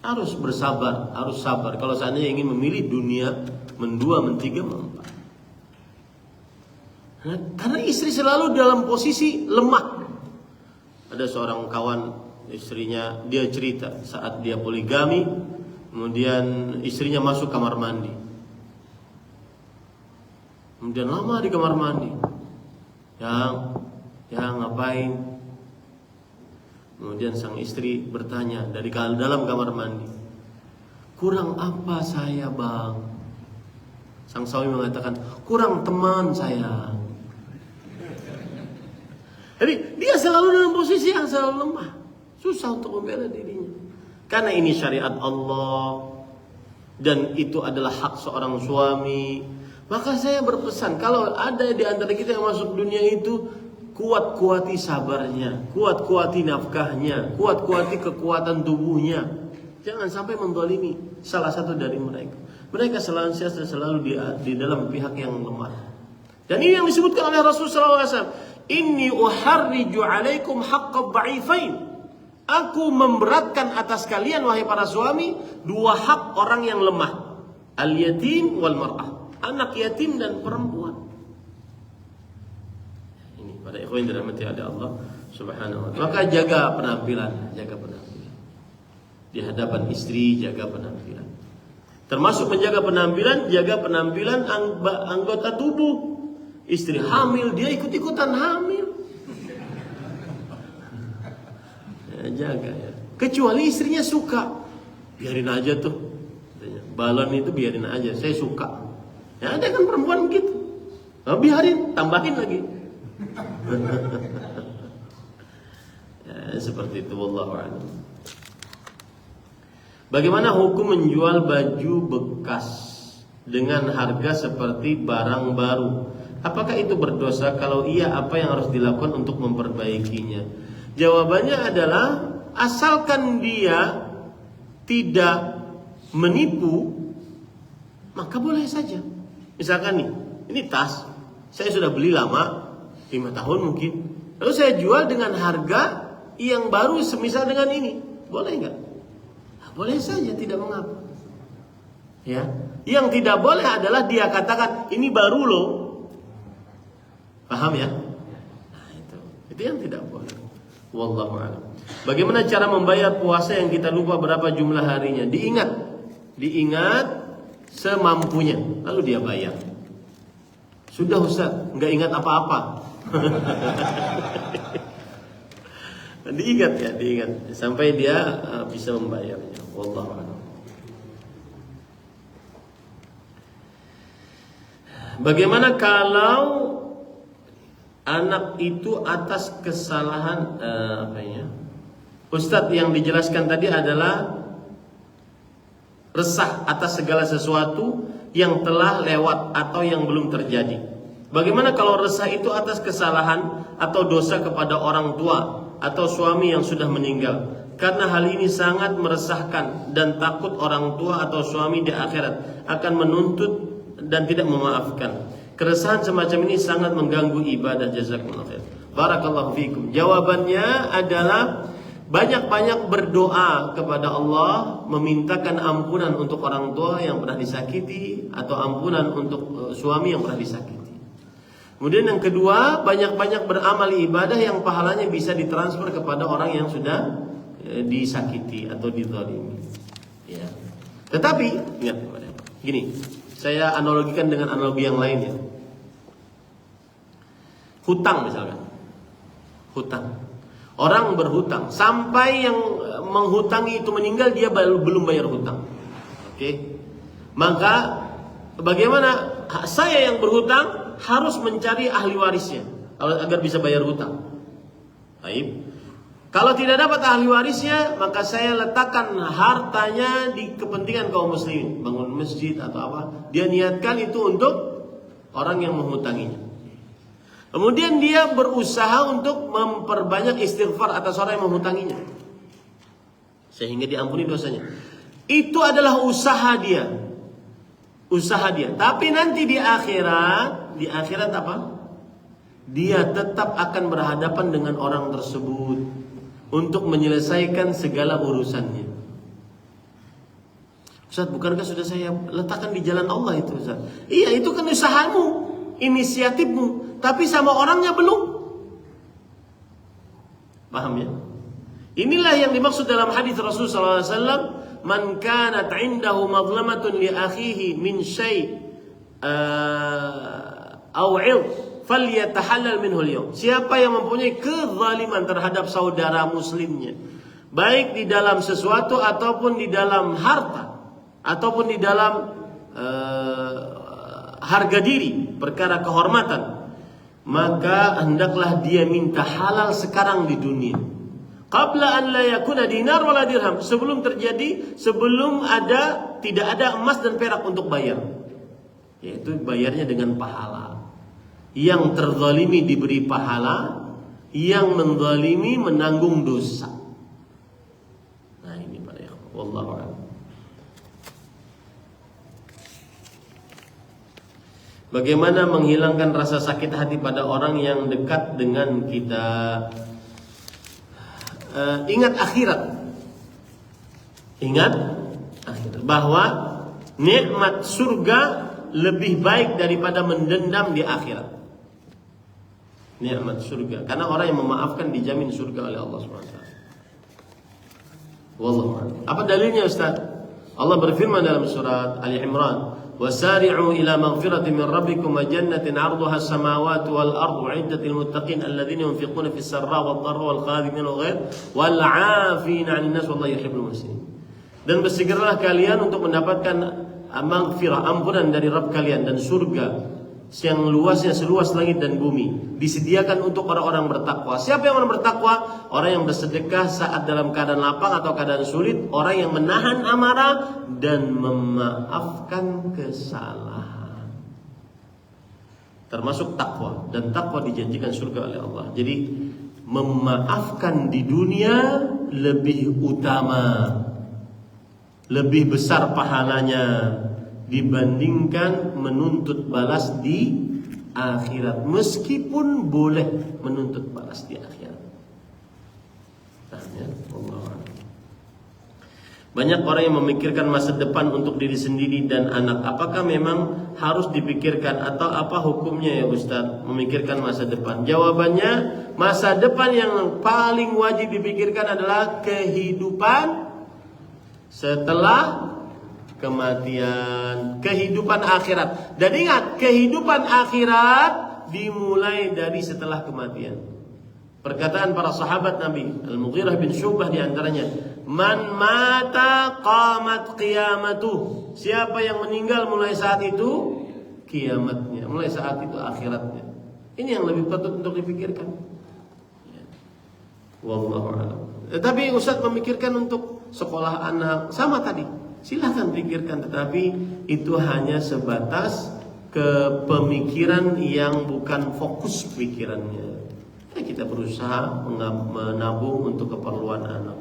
[SPEAKER 1] Harus bersabar, harus sabar. Kalau seandainya ingin memilih dunia mendua, mentiga, memempat. Karena istri selalu dalam posisi lemah. Ada seorang kawan, istrinya, dia cerita saat dia poligami, kemudian istrinya masuk kamar mandi. Kemudian lama di kamar mandi. Yang ngapain? Kemudian sang istri bertanya dari dalam kamar mandi, kurang apa saya bang? Sang suami mengatakan, kurang teman saya. Jadi dia selalu dalam posisi yang selalu lemah. Susah untuk membela dirinya. Karena ini syariat Allah. Dan itu adalah hak seorang suami. Maka saya berpesan, kalau ada di antara kita yang masuk dunia itu, kuat-kuati sabarnya, kuat-kuati nafkahnya, kuat-kuati kekuatan tubuhnya. Jangan sampai mendolimi salah satu dari mereka. Mereka selalu di dalam pihak yang lemah. Dan ini yang disebutkan oleh Rasulullah SAW. Inni uharriju alaikum haqqab ba'ifain. Aku memberatkan atas kalian wahai para suami dua hak orang yang lemah. Al-yatim wal mar'ah. Anak yatim dan perempuan. Ini pada ikhwan dirahmati oleh Allah Subhanahu wa taala. Maka jaga penampilan. Di hadapan istri jaga penampilan. Termasuk menjaga penampilan, jaga penampilan anggota tubuh. Istri hamil, dia ikut-ikutan hamil. Ya, jaga ya. Kecuali istrinya suka. biarin aja tuh. Balon itu biarin aja, saya suka. Ya ada kan perempuan begitu. Oh, biarin, tambahin lagi. Ya, seperti itu, wallahu a'lam. Bagaimana hukum menjual baju bekas dengan harga seperti barang baru? Apakah itu berdosa? Kalau iya, apa yang harus dilakukan untuk memperbaikinya? Jawabannya adalah asalkan dia tidak menipu, maka boleh saja. Misalkan nih, ini tas saya sudah beli lama, 5 tahun mungkin, lalu saya jual dengan harga yang baru semisal dengan ini, boleh nggak? Nah, boleh saja, tidak mengapa. Ya, yang tidak boleh adalah dia katakan ini baru loh, paham ya? Nah, itu yang tidak boleh. Wallahu a'lam. Bagaimana cara membayar puasa yang kita lupa berapa jumlah harinya? Diingat semampunya, lalu dia bayar. Sudah Ustaz, nggak ingat apa-apa. Diingat ya, diingat sampai dia bisa membayarnya. Wallahu a'lam. Bagaimana kalau anak itu atas kesalahan Ustadz, yang dijelaskan tadi adalah resah atas segala sesuatu yang telah lewat atau yang belum terjadi. Bagaimana kalau resah itu atas kesalahan atau dosa kepada orang tua atau suami yang sudah meninggal? Karena hal ini sangat meresahkan dan takut orang tua atau suami di akhirat akan menuntut dan tidak memaafkan. Keresahan semacam ini sangat mengganggu ibadah. Jazakumullah khair. Barakallahu fikum. Jawabannya adalah banyak-banyak berdoa kepada Allah, memintakan ampunan untuk orang tua yang pernah disakiti atau ampunan untuk suami yang pernah disakiti. Kemudian yang kedua, banyak-banyak beramal ibadah yang pahalanya bisa ditransfer kepada orang yang sudah disakiti atau dizalimi. Ya. Tetapi ingat gini, saya analogikan dengan analogi yang lain ya. Hutang misalkan. Hutang. Orang berhutang sampai yang menghutangi itu meninggal, dia belum bayar hutang. Oke. Maka bagaimana saya yang berhutang harus mencari ahli warisnya agar bisa bayar hutang. Baik. Kalau tidak dapat ahli warisnya, maka saya letakkan hartanya di kepentingan kaum muslimin, bangun masjid atau apa. Dia niatkan itu untuk orang yang menghutanginya. Kemudian dia berusaha untuk memperbanyak istighfar atas orang yang menghutanginya, sehingga diampuni dosanya. Itu adalah usaha dia. Usaha dia. Tapi nanti di akhirat apa? Dia tetap akan berhadapan dengan orang tersebut untuk menyelesaikan segala urusannya. Ustaz, bukankah sudah saya letakkan di jalan Allah itu, Ustaz? Iya, itu kan usahamu, inisiatifmu. Tapi sama orangnya belum. Paham ya? Inilah yang dimaksud dalam hadis Rasulullah SAW. Man kanat indahu mazlamatun li akhihi min syai' aw'il falyatahallal minhu al-yawm. Siapa yang mempunyai kezaliman terhadap saudara muslimnya, baik di dalam sesuatu ataupun di dalam harta ataupun di dalam harga diri, perkara kehormatan, maka hendaklah dia minta halal sekarang di dunia. Qabla an la yakuna dinar wala dirham, sebelum tidak ada emas dan perak untuk bayar. Yaitu bayarnya dengan pahala. Yang terzalimi diberi pahala, yang menzalimi menanggung dosa. Nah, ini para ikhwan, wallahu a'lam. Bagaimana menghilangkan rasa sakit hati pada orang yang dekat dengan kita? Ingat akhirat. Ingat akhirat. Bahwa nikmat surga lebih baik daripada mendendam di akhirat. Nikmat surga. Karena orang yang memaafkan dijamin surga oleh Allah SWT. Wallahu a'lam. Apa dalilnya Ustaz? Allah berfirman dalam surat Ali Imran, وسارعوا إلى مغفرة من ربكم وجنة عرضها السماوات والأرض وعدة المتقين الذين ينفقون في السراء والضراء والكاظمين الغيظ والعافين عن الناس والله يحب المحسنين. Dan bersegeralah kalian untuk mendapatkan maghfirah, ampunan dari Rabb kalian, dan surga yang luasnya seluas langit dan bumi disediakan untuk orang-orang bertakwa. Siapa yang orang bertakwa? Orang yang bersedekah saat dalam keadaan lapang atau keadaan sulit, orang yang menahan amarah dan memaafkan kesalahan. Termasuk takwa, dan takwa dijanjikan surga oleh Allah. Jadi memaafkan di dunia lebih utama, lebih besar pahalanya dibandingkan menuntut balas di akhirat, meskipun boleh menuntut balas di akhirat. Banyak orang yang memikirkan masa depan untuk diri sendiri dan anak. Apakah memang harus dipikirkan atau apa hukumnya ya Ustaz memikirkan masa depan? Jawabannya, masa depan yang paling wajib dipikirkan adalah kehidupan setelah kematian, kehidupan akhirat. Dan ingat, kehidupan akhirat dimulai dari setelah kematian. Perkataan para sahabat Nabi, Al-Mughirah bin Syu'bah di antaranya, "Man mata qamat qiyamatuh." Siapa yang meninggal mulai saat itu kiamatnya, mulai saat itu akhiratnya. Ini yang lebih patut untuk dipikirkan. Wallahu a'lam. Tetapi Ustaz memikirkan untuk sekolah anak, sama tadi. Silahkan pikirkan, tetapi itu hanya sebatas kepemikiran yang bukan fokus pikirannya. Kita berusaha menabung untuk keperluan anak.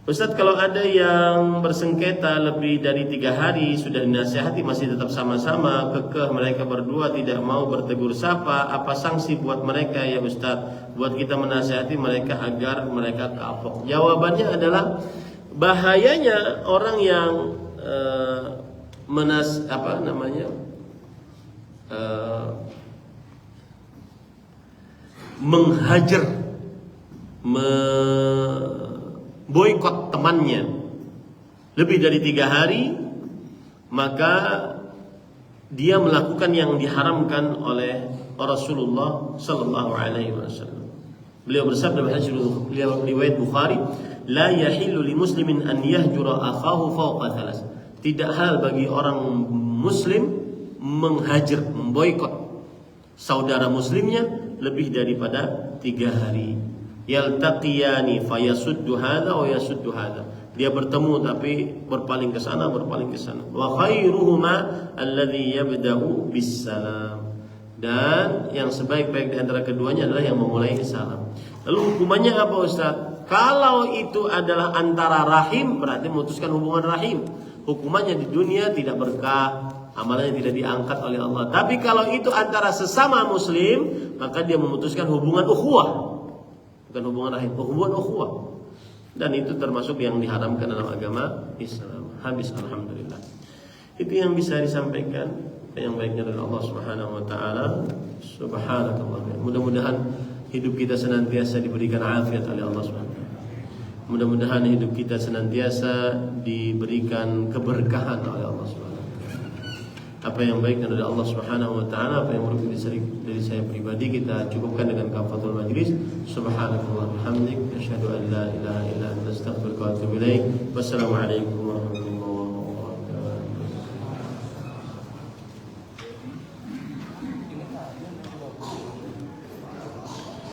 [SPEAKER 1] Ustaz, kalau ada yang bersengketa lebih dari 3 hari, sudah dinasihati masih tetap sama-sama, kekeh mereka berdua tidak mau bertegur sapa, apa sanksi buat mereka ya Ustaz? Buat kita menasihati mereka agar mereka kapok. Jawabannya adalah, bahayanya orang yang menghajar, boykot temannya lebih dari 3 hari, maka dia melakukan yang diharamkan oleh Rasulullah sallallahu alaihi wasallam. Beliau bersabda dalam hadis riwayat Bukhari, "La yahillu li muslimin an yahjura akhahu fawqa 3." Tidak halal bagi orang muslim menghajar, memboikot saudara muslimnya lebih daripada 3 hari. Yaltaqiyani fayasuddu hadza wa yasuddu hadza. Dia bertemu tapi berpaling ke sana, berpaling ke sana. Wa khairuhuma alladhi yabda'u bis salam. Dan yang sebaik-baik di antara keduanya adalah yang memulai salam. Lalu hukumannya apa Ustaz? Kalau itu adalah antara rahim, berarti memutuskan hubungan rahim. Hukumannya di dunia tidak berkah, amalannya tidak diangkat oleh Allah. Tapi kalau itu antara sesama muslim, maka dia memutuskan hubungan ukhuwah. Bukan hubungan rahim, hubungan ukhuwah. Dan itu termasuk yang diharamkan dalam agama Islam. Habis, alhamdulillah. Itu yang bisa disampaikan. Yang baiknya dari Allah Subhanahu wa taala. Subhanakallah. Mudah-mudahan hidup kita senantiasa diberikan afiat oleh Allah Subhanahu wa taala. Mudah-mudahan hidup kita senantiasa diberikan keberkahan oleh Allah Subhanahu wa taala. Apa yang baik dari Allah Subhanahu wa taala, apa yang buruk dari saya pribadi, kita cukupkan dengan kafatul majlis. Subhanakallah bihamdik, asyhadu an la ilaha illa anta, astaghfiruka wa atubu ilaik. Wassalamualaikum